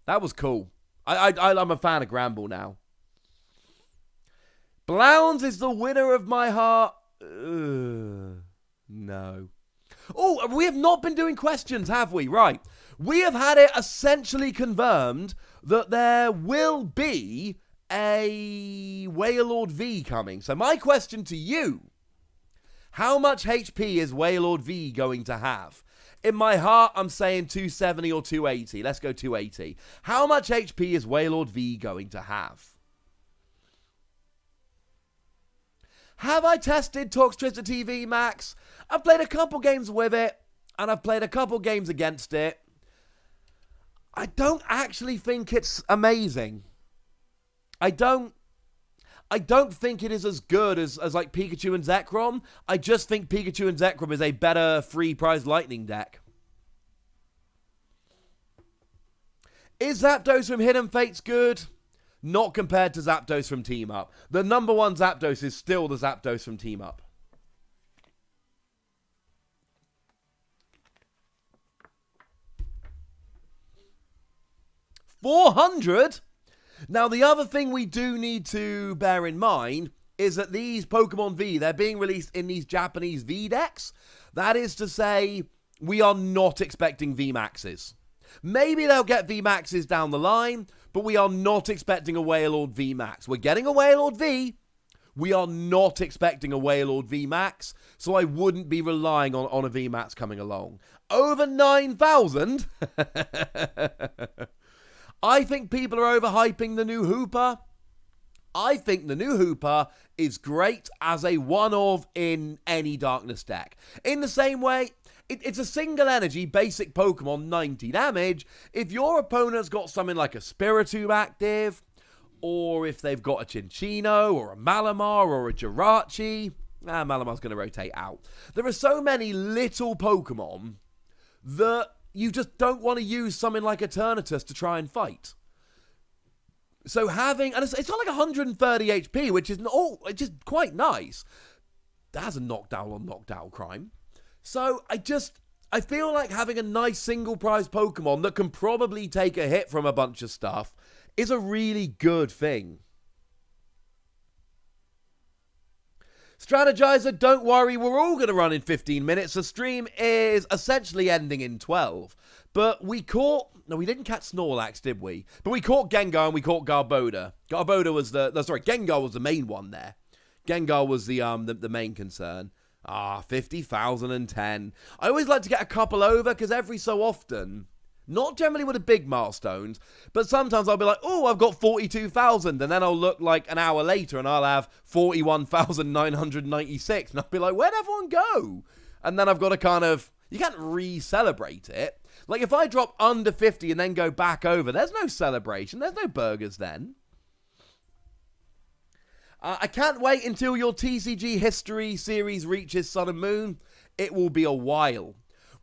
That was cool. I'm a fan of Granbull now. Blounds is the winner of my heart. No. Oh, we have not been doing questions, have we? Right. We have had it essentially confirmed that there will be a Wailord V coming. So my question to you, how much HP is Wailord V going to have? In my heart, I'm saying 270 or 280. Let's go 280. How much HP is Wailord V going to have? Have I tested Talkstrister TV, Max? I've played a couple games with it, and I've played a couple games against it. I don't actually think it's amazing. I don't I don't think it is as good as like Pikachu and Zekrom. I just think Pikachu and Zekrom is a better free prize lightning deck. Is Zapdos from Hidden Fates good? Not compared to Zapdos from Team Up. The number one Zapdos is still the Zapdos from Team Up. $400? Now, the other thing we do need to bear in mind is that these Pokemon V, they're being released in these Japanese V decks. That is to say, we are not expecting VMAXs. Maybe they'll get VMAXs down the line, but we are not expecting a Wailord VMAX. We're getting a Wailord V. We are not expecting a Wailord VMAX, so I wouldn't be relying on a VMAX coming along. Over 9,000? I think people are overhyping the new Hooper. I think the new Hooper is great as a one-of in any Darkness deck. In the same way, it's a single energy, basic Pokemon, 90 damage. If your opponent's got something like a Spiritomb active, or if they've got a Cinccino, or a Malamar, or a Jirachi, Malamar's going to rotate out. There are so many little Pokemon that you just don't want to use something like Eternatus to try and fight. So having, and it's got like 130 HP, which is quite nice. That has a knockdown on knockdown crime. So I feel like having a nice single prize Pokemon that can probably take a hit from a bunch of stuff is a really good thing. Strategizer, don't worry, we're all going to run in 15 minutes. The stream is essentially ending in 12. But we didn't catch Snorlax, did we? But we caught Gengar and we caught Garbodor. Gengar was the main one there. Gengar was the main concern. 50,010. I always like to get a couple over because every so often, not generally with the big milestones, but sometimes I'll be like, oh, I've got 42,000, and then I'll look like an hour later and I'll have 41,996, and I'll be like, where'd everyone go? And then I've got to kind of, you can't re-celebrate it. Like if I drop under 50 and then go back over, there's no celebration, there's no burgers then. I can't wait until your TCG History series reaches Sun and Moon. It will be a while.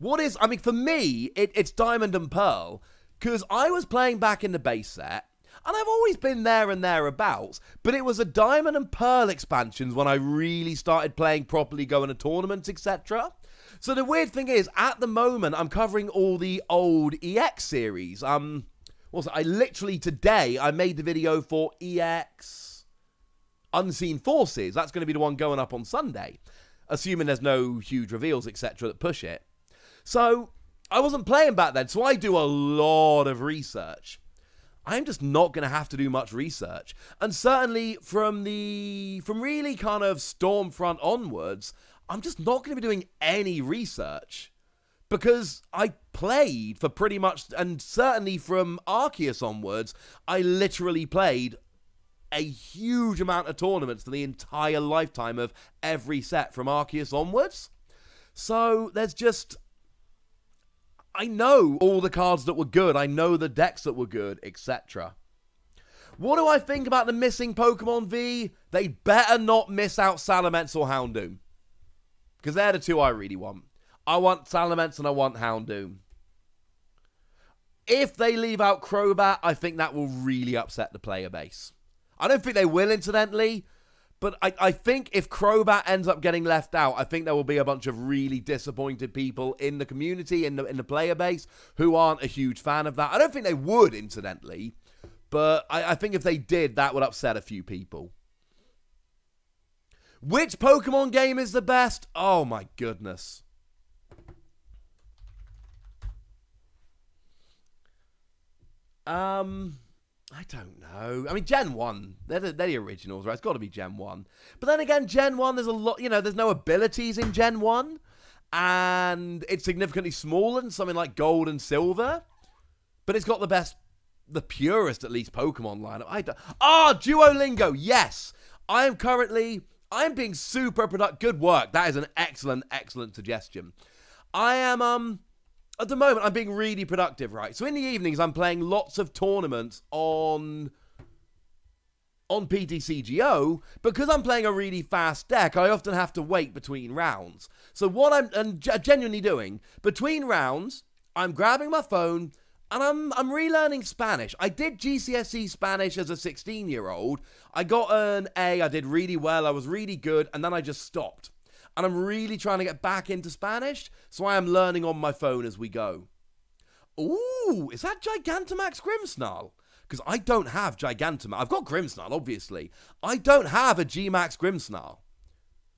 For me, it's Diamond and Pearl, because I was playing back in the base set, and I've always been there and thereabouts, but it was a Diamond and Pearl expansions when I really started playing properly, going to tournaments, etc. So the weird thing is, at the moment, I'm covering all the old EX series. Today, I made the video for EX Unseen Forces. That's going to be the one going up on Sunday, assuming there's no huge reveals, etc. that push it. So I wasn't playing back then, so I do a lot of research. I'm just not going to have to do much research. And certainly from really kind of Stormfront onwards, I'm just not going to be doing any research. Because I played for pretty much, and certainly from Arceus onwards, I literally played a huge amount of tournaments for the entire lifetime of every set from Arceus onwards. So there's just, I know all the cards that were good, I know the decks that were good, etc. What do I think about the missing Pokemon V? They better not miss out Salamence or Houndoom, because they're the two I really want. I want Salamence and I want Houndoom. If they leave out Crobat, I think that will really upset the player base. I don't think they will, incidentally, but I think if Crobat ends up getting left out, I think there will be a bunch of really disappointed people in the community, in the player base, who aren't a huge fan of that. I don't think they would, incidentally, but I think if they did, that would upset a few people. Which Pokemon game is the best? Oh my goodness. I don't know. I mean, Gen 1, they're the originals, right? It's got to be Gen 1. But then again, Gen 1, there's a lot, there's no abilities in Gen 1. And it's significantly smaller than something like Gold and Silver. But it's got the purest, at least, Pokemon lineup. Duolingo, yes! I am being super productive. Good work. That is an excellent, excellent suggestion. I am, at the moment, I'm being really productive, right? So in the evenings, I'm playing lots of tournaments on on PTCGO, because I'm playing a really fast deck, I often have to wait between rounds. So what I'm genuinely doing, between rounds, I'm grabbing my phone and I'm relearning Spanish. I did GCSE Spanish as a 16-year-old. I got an A, I did really well, I was really good, and then I just stopped. And I'm really trying to get back into Spanish, so I am learning on my phone as we go. Ooh, is that Gigantamax Grimmsnarl? Because I don't have Gigantamax. I've got Grimmsnarl, obviously. I don't have a G-Max Grimmsnarl.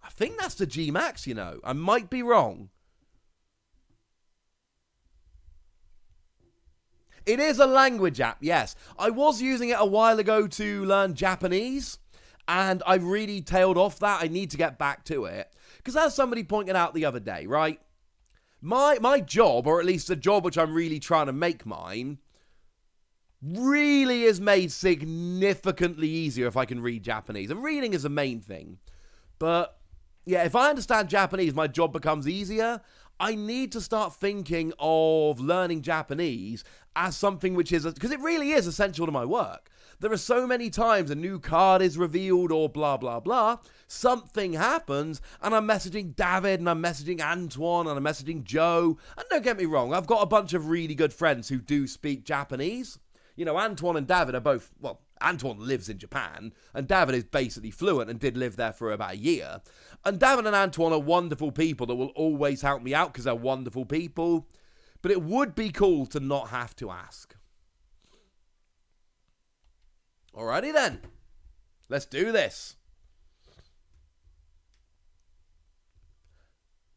I think that's the G-Max, you know. I might be wrong. It is a language app, yes. I was using it a while ago to learn Japanese, and I really tailed off that. I need to get back to it. Because as somebody pointed out the other day, right? My job, or at least the job which I'm really trying to make mine, really is made significantly easier if I can read Japanese. And reading is the main thing. But, yeah, if I understand Japanese, my job becomes easier. I need to start thinking of learning Japanese as something which is, because it really is essential to my work. There are so many times a new card is revealed or blah, blah, blah. Something happens and I'm messaging David and I'm messaging Antoine and I'm messaging Joe. And don't get me wrong, I've got a bunch of really good friends who do speak Japanese. You know, Antoine and David are both, well, Antoine lives in Japan and David is basically fluent and did live there for about a year. And David and Antoine are wonderful people that will always help me out because they're wonderful people. But it would be cool to not have to ask. Alrighty then. Let's do this.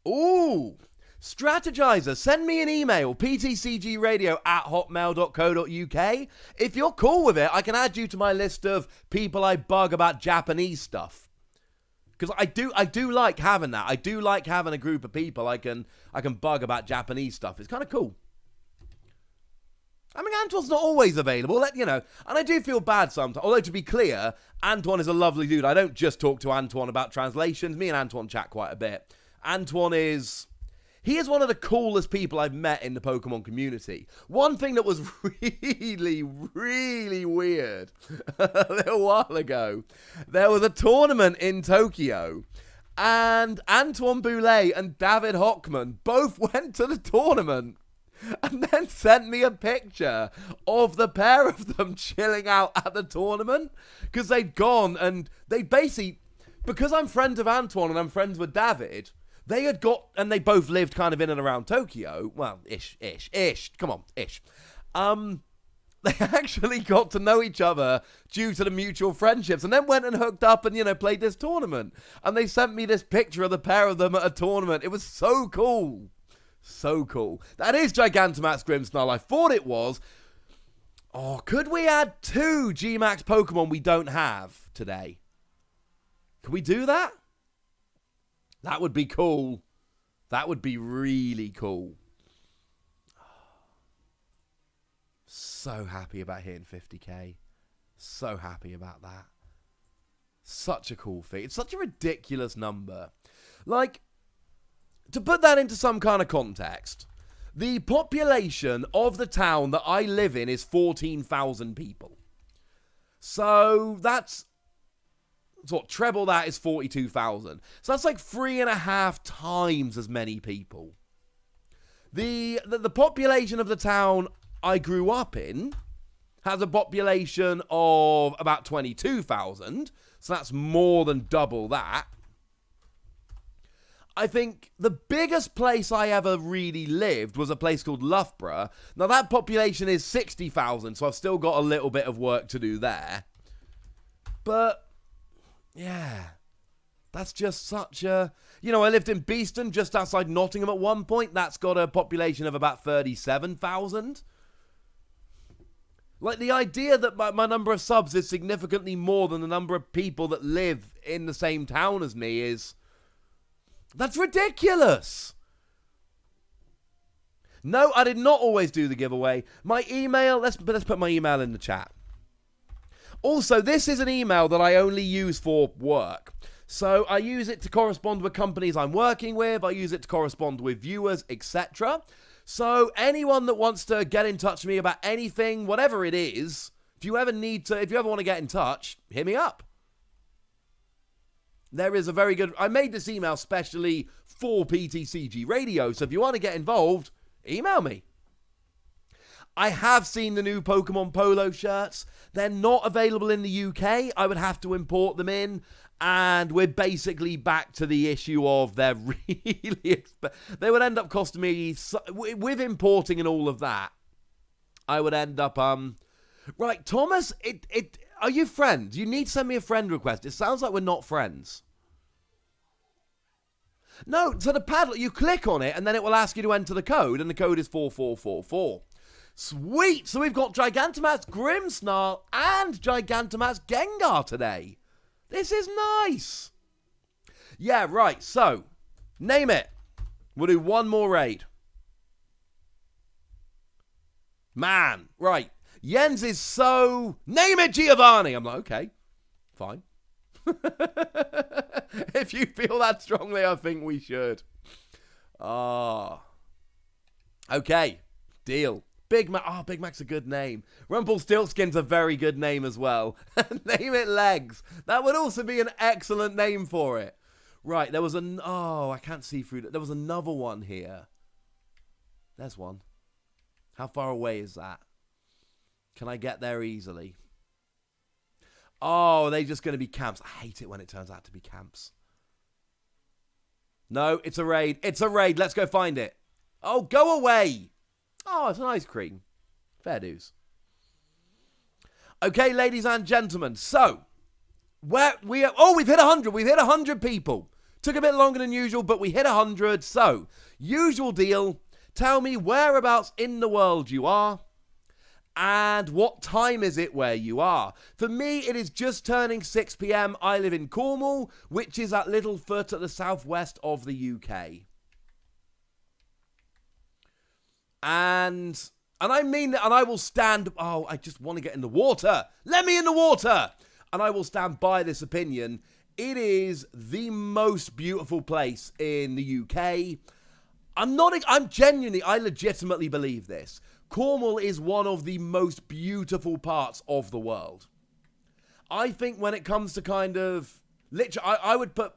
Ooh. Strategizer, send me an email, ptcgradio@hotmail.co.uk. If you're cool with it, I can add you to my list of people I bug about Japanese stuff. Because I do like having that. I do like having a group of people I can bug about Japanese stuff. It's kind of cool. I mean, Antoine's not always available, you know, and I do feel bad sometimes. Although, to be clear, Antoine is a lovely dude. I don't just talk to Antoine about translations. Me and Antoine chat quite a bit. Antoine is... He is one of the coolest people I've met in the Pokemon community. One thing that was really, really weird a little while ago, there was a tournament in Tokyo, and Antoine Boulet and David Hockman both went to the tournament and then sent me a picture of the pair of them chilling out at the tournament because they'd gone and they basically, because I'm friends with Antoine and I'm friends with David... They had got, and they both lived kind of in and around Tokyo. Well, ish. Come on, ish. They actually got to know each other due to the mutual friendships and then went and hooked up and, you know, played this tournament. And they sent me this picture of the pair of them at a tournament. It was so cool. So cool. That is Gigantamax Grimmsnarl. I thought it was. Oh, could we add 2 G-Max Pokemon we don't have today? Can we do that? That would be cool. That would be really cool. So happy about hitting 50k. So happy about that. Such a cool thing. It's such a ridiculous number. Like, to put that into some kind of context, the population of the town that I live in is 14,000 people. So that's... So treble that is 42,000. So that's like 3.5 times as many people. The population of the town I grew up in has a population of about 22,000. So that's more than double that. I think the biggest place I ever really lived was a place called Loughborough. Now that population is 60,000, so I've still got a little bit of work to do there. But... yeah, that's just such a... You know, I lived in Beeston, just outside Nottingham at one point. That's got a population of about 37,000. Like, the idea that my number of subs is significantly more than the number of people that live in the same town as me is... that's ridiculous! No, I did not always do the giveaway. My email... Let's put my email in the chat. Also, this is an email that I only use for work. So I use it to correspond with companies I'm working with. I use it to correspond with viewers, etc. So anyone that wants to get in touch with me about anything, whatever it is, if you ever want to get in touch, hit me up. There is a very good... I made this email specially for PTCG Radio, so if you want to get involved, email me. I have seen the new Pokemon Polo shirts. They're not available in the UK. I would have to import them in. And we're basically back to the issue of they're really... They would end up costing me... With importing and all of that, I would end up... Right, Thomas, are you friends? You need to send me a friend request. It sounds like we're not friends. No, so the Padlock, you click on it, and then it will ask you to enter the code, and the code is 4444. Sweet! So we've got Gigantamax Grimmsnarl and Gigantamax Gengar today. This is nice. Yeah, right, so, name it. We'll do one more raid. Man, right. Jens is so... Name it Giovanni! I'm like, okay, fine. If you feel that strongly, I think we should. Okay, deal. Big Mac's a good name. Rumpelstiltskin's a very good name as well. Name it Legs. That would also be an excellent name for it. Right, there was I can't see through. There was another one here. There's one. How far away is that? Can I get there easily? Oh, are they just going to be camps? I hate it when it turns out to be camps. No, it's a raid. It's a raid. Let's go find it. Oh, go away. Oh, it's an ice cream. Fair dues. Okay, ladies and gentlemen. So, we've hit 100. We've hit 100 people. Took a bit longer than usual, but we hit 100. So, usual deal. Tell me whereabouts in the world you are. And what time is it where you are? For me, it is just turning 6 p.m. I live in Cornwall, which is at Littlefoot at the southwest of the UK. And I mean that, and I will stand... Oh, I just want to get in the water. Let me in the water! And I will stand by this opinion. It is the most beautiful place in the UK. I legitimately believe this. Cornwall is one of the most beautiful parts of the world. I think when it comes to kind of... Literally, I would put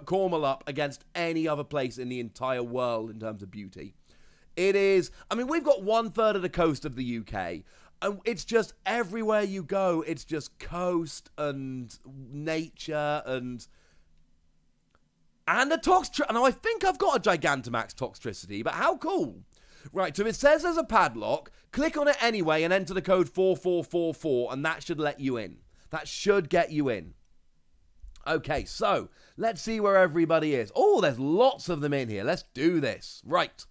Cornwall up against any other place in the entire world in terms of beauty. It is... I mean, we've got 1/3 of the coast of the UK. And it's just everywhere you go, it's just coast and nature and the Toxtricity. And I think I've got a Gigantamax Toxtricity, but how cool. Right, so it says there's a padlock. Click on it anyway and enter the code 4444, and that should let you in. That should get you in. Okay, so let's see where everybody is. Oh, there's lots of them in here. Let's do this. Right.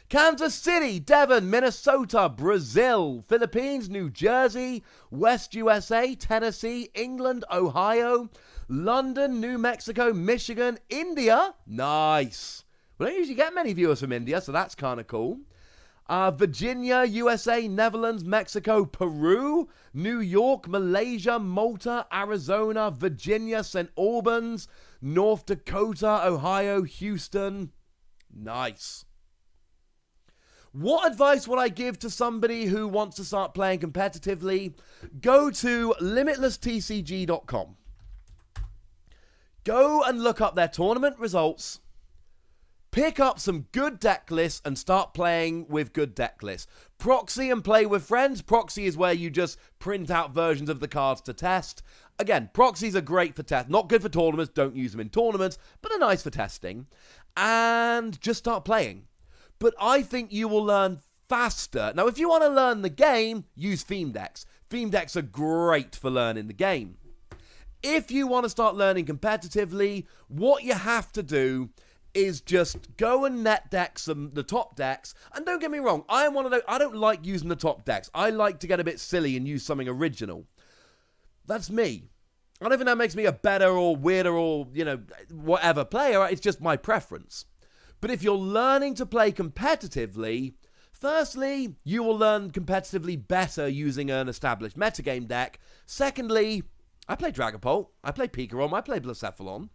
Kansas City, Devon, Minnesota, Brazil, Philippines, New Jersey, West USA, Tennessee, England, Ohio, London, New Mexico, Michigan, India. Nice. We don't usually get many viewers from India, so that's kind of cool. Virginia, USA, Netherlands, Mexico, Peru, New York, Malaysia, Malta, Arizona, Virginia, St. Albans, North Dakota, Ohio, Houston. Nice. What advice would I give to somebody who wants to start playing competitively? Go to limitlesstcg.com. Go and look up their tournament results. Pick up some good deck lists and start playing with good deck lists. Proxy and play with friends. Proxy is where you just print out versions of the cards to test. Again, proxies are great for test. Not good for tournaments. Don't use them in tournaments, but are nice for testing. And just start playing. But I think you will learn faster. Now, if you want to learn the game, use theme decks. Theme decks are great for learning the game. If you want to start learning competitively, what you have to do is just go and net deck the top decks. And don't get me wrong, I am one of those. I don't like using the top decks. I like to get a bit silly and use something original. That's me. I don't think that makes me a better or weirder or, whatever player. It's just my preference. But if you're learning to play competitively, firstly, you will learn competitively better using an established metagame deck. Secondly, I play Dragapult, I play Pikarom, I play Blacephalon.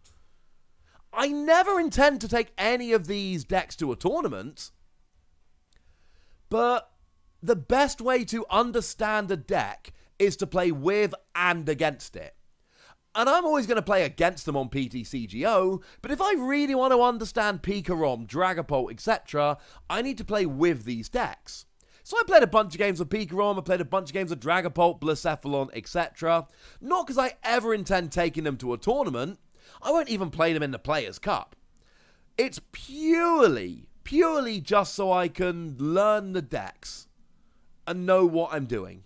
I never intend to take any of these decks to a tournament, but the best way to understand a deck is to play with and against it. And I'm always going to play against them on PTCGO, but if I really want to understand Pikarom, Dragapult, etc., I need to play with these decks. So I played a bunch of games with Pikarom, I played a bunch of games with Dragapult, Blacephalon, etc. Not because I ever intend taking them to a tournament. I won't even play them in the Players' Cup. It's purely just so I can learn the decks and know what I'm doing.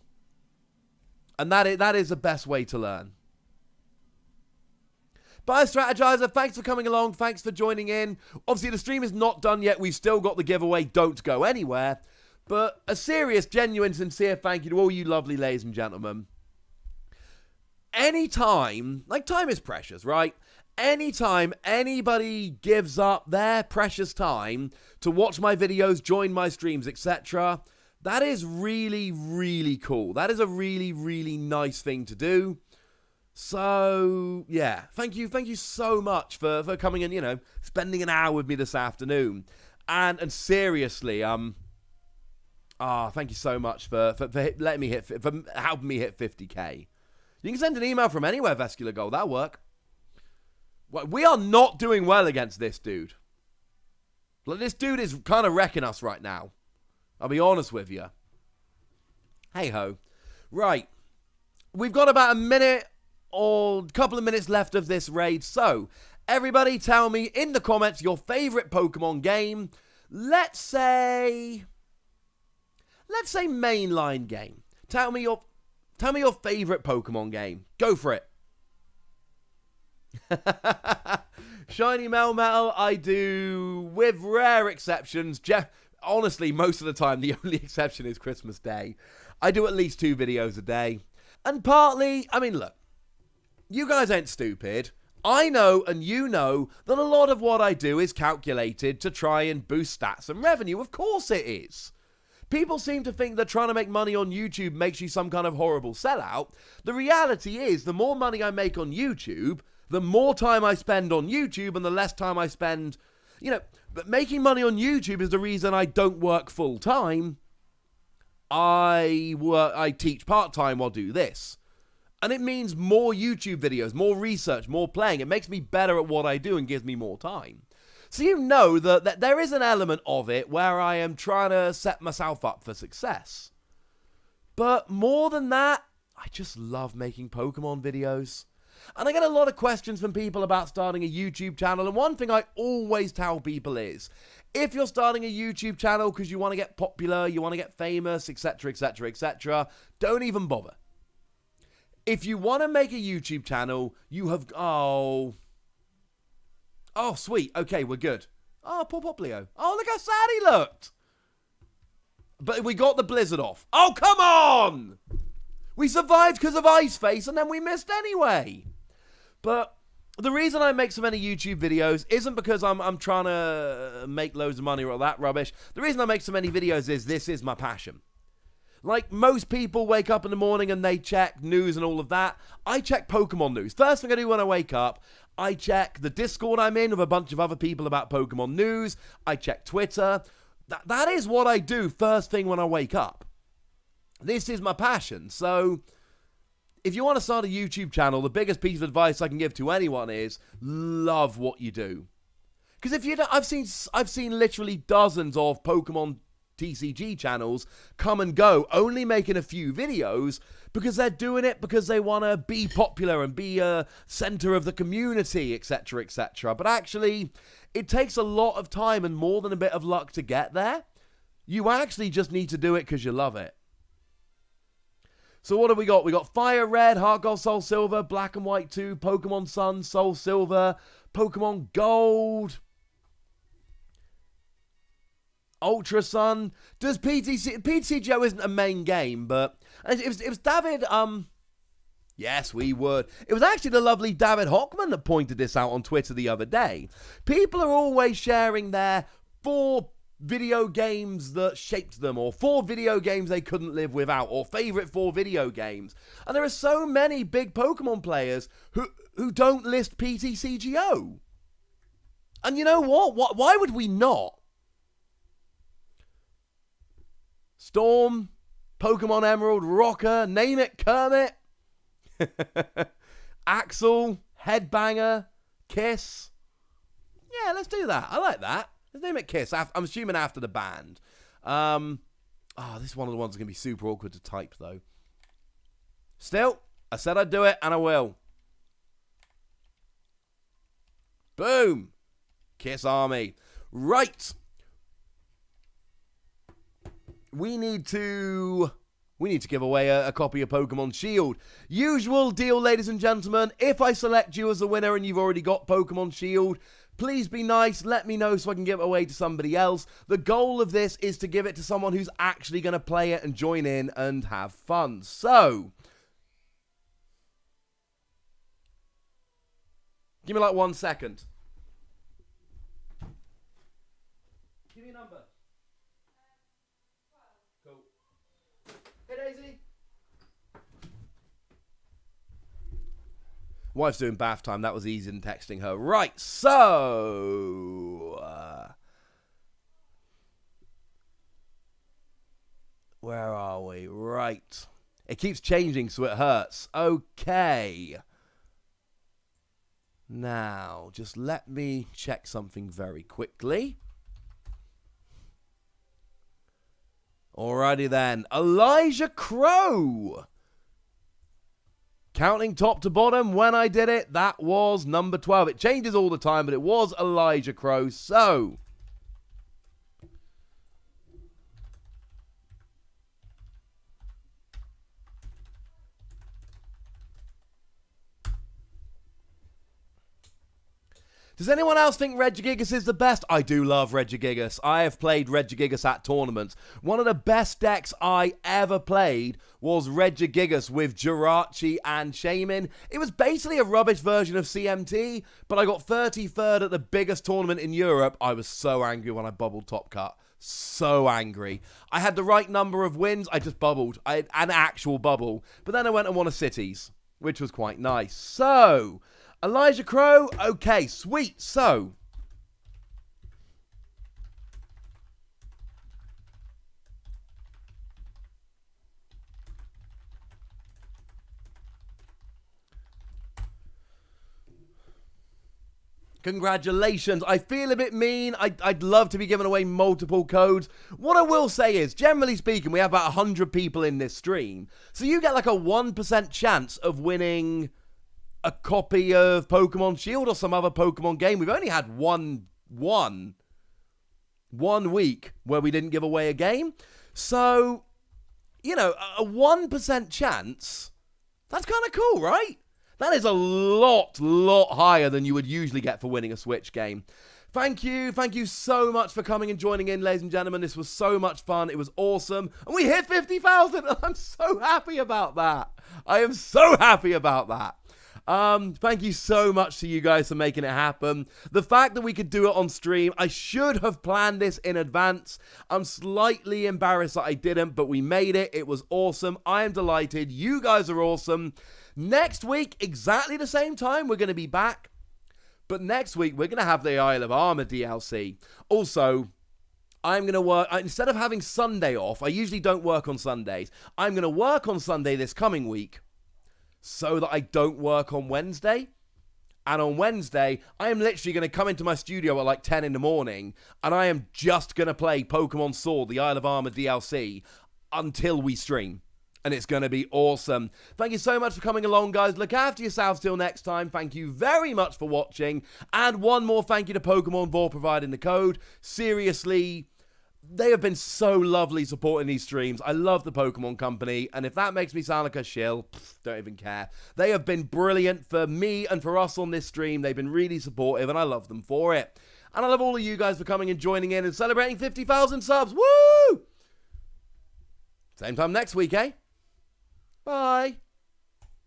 And that is the best way to learn. Biostrategizer, thanks for coming along. Thanks for joining in. Obviously, the stream is not done yet. We've still got the giveaway. Don't go anywhere. But a serious, genuine, sincere thank you to all you lovely ladies and gentlemen. Anytime, like time is precious, right? Anytime anybody gives up their precious time to watch my videos, join my streams, etc., that is really, really cool. That is a really, really nice thing to do. So, yeah, thank you so much for coming and, spending an hour with me this afternoon. And seriously, thank you so much for letting me for helping me hit 50k. You can send an email from anywhere, Vascular Gold, that'll work. We are not doing well against this dude. Like, this dude is kind of wrecking us right now. I'll be honest with you. Hey-ho. Right. We've got about a minute or a couple of minutes left of this raid. So, everybody tell me in the comments your favorite Pokemon game. Let's say mainline game. Tell me your favorite Pokemon game. Go for it. Shiny Melmetal, I do, with rare exceptions. Honestly, most of the time, the only exception is Christmas Day. I do at least 2 videos a day. And partly, look, you guys ain't stupid. I know, and you know, that a lot of what I do is calculated to try and boost stats and revenue. Of course it is. People seem to think that trying to make money on YouTube makes you some kind of horrible sellout. The reality is, the more money I make on YouTube, the more time I spend on YouTube and the less time I spend, but making money on YouTube is the reason I don't work full time. I teach part-time while I do this. And it means more YouTube videos, more research, more playing. It makes me better at what I do and gives me more time. So you know that there is an element of it where I am trying to set myself up for success. But more than that, I just love making Pokemon videos. And I get a lot of questions from people about starting a YouTube channel. And one thing I always tell people is, if you're starting a YouTube channel because you want to get popular, you want to get famous, etc., etc., etc., don't even bother. If you want to make a YouTube channel, you have... Oh, sweet. Okay, we're good. Oh, poor Poplio. Oh, look how sad he looked. But we got the blizzard off. Oh, come on! We survived because of Ice Face, and then we missed anyway. But the reason I make so many YouTube videos isn't because I'm trying to make loads of money or all that rubbish. The reason I make so many videos is this is my passion. Like most people wake up in the morning and they check news and all of that. I check Pokemon news. First thing I do when I wake up, I check the Discord I'm in with a bunch of other people about Pokemon news. I check Twitter. That is what I do first thing when I wake up. This is my passion. So if you want to start a YouTube channel, the biggest piece of advice I can give to anyone is love what you do. Because if you don't, I've seen literally dozens of Pokemon TCG channels come and go, only making a few videos because they're doing it because they want to be popular and be a center of the community, etc., etc. But actually, it takes a lot of time and more than a bit of luck to get there. You actually just need to do it because you love it. So what have we got? We got Fire Red, Heart Gold, Soul Silver, Black and White 2, Pokemon Sun, Soul Silver, Pokemon Gold, Ultra Sun. Does PTCGO isn't a main game, but it was David, yes, we would. It was actually the lovely David Hockman that pointed this out on Twitter the other day. People are always sharing their 4 video games that shaped them, or 4 video games they couldn't live without, or favorite 4 video games. And there are so many big Pokemon players who don't list PTCGO. And you know what? Why would we not? Storm, Pokemon Emerald, Rocker, name it, Kermit, Axel, Headbanger, Kiss. Yeah, let's do that. I like that. Let's name it Kiss. I'm assuming after the band. This is one of the ones that's going to be super awkward to type, though. Still, I said I'd do it, and I will. Boom. Kiss Army. Right. We need to give away a copy of Pokemon Shield. Usual deal, ladies and gentlemen. If I select you as the winner and you've already got Pokemon Shield, please be nice. Let me know so I can give it away to somebody else. The goal of this is to give it to someone who's actually going to play it and join in and have fun. So, give me like 1 second. Give me a number. Cool. Hey, Daisy. Wife's doing bath time. That was easy than texting her. Right, so... where are we? Right. It keeps changing, so it hurts. Okay. Now, just let me check something very quickly. Alrighty then. Elijah Crow. Counting top to bottom, when I did it, that was number 12. It changes all the time, but it was Elijah Crow. So, does anyone else think Regigigas is the best? I do love Regigigas. I have played Regigigas at tournaments. One of the best decks I ever played was Regigigas with Jirachi and Shaman. It was basically a rubbish version of CMT, but I got 33rd at the biggest tournament in Europe. I was so angry when I bubbled Top Cut. So angry. I had the right number of wins. I just bubbled. I had an actual bubble. But then I went and won a Cities, which was quite nice. So, Elijah Crow, okay, sweet. So, congratulations. I feel a bit mean. I'd love to be giving away multiple codes. What I will say is, generally speaking, we have about 100 people in this stream. So you get like a 1% chance of winning a copy of Pokemon Shield or some other Pokemon game. We've only had one week where we didn't give away a game. So, you know, a 1% chance, that's kind of cool, right? That is a lot higher than you would usually get for winning a Switch game. Thank you so much for coming and joining in, ladies and gentlemen. This was so much fun. It was awesome. And we hit 50,000. I'm so happy about that. I am so happy about that. Thank you so much to you guys for making it happen. The fact that we could do it on stream, I should have planned this in advance. I'm slightly embarrassed that I didn't, but we made it. It was awesome. I am delighted. You guys are awesome. Next week, exactly the same time, we're going to be back. But next week, we're going to have the Isle of Armor DLC. Also, I'm going to work, instead of having Sunday off, I usually don't work on Sundays. I'm going to work on Sunday this coming week, so that I don't work on Wednesday. And on Wednesday, I am literally going to come into my studio at like 10 in the morning, and I am just going to play Pokemon Sword, the Isle of Armor DLC, until we stream. And it's going to be awesome. Thank you so much for coming along, guys. Look after yourselves till next time. Thank you very much for watching. And one more thank you to Pokemon for providing the code. Seriously, they have been so lovely supporting these streams. I love the Pokemon Company, and if that makes me sound like a shill, don't even care. They have been brilliant for me and for us on this stream. They've been really supportive, and I love them for it. And I love all of you guys for coming and joining in and celebrating 50,000 subs. Woo! Same time next week, eh? Bye.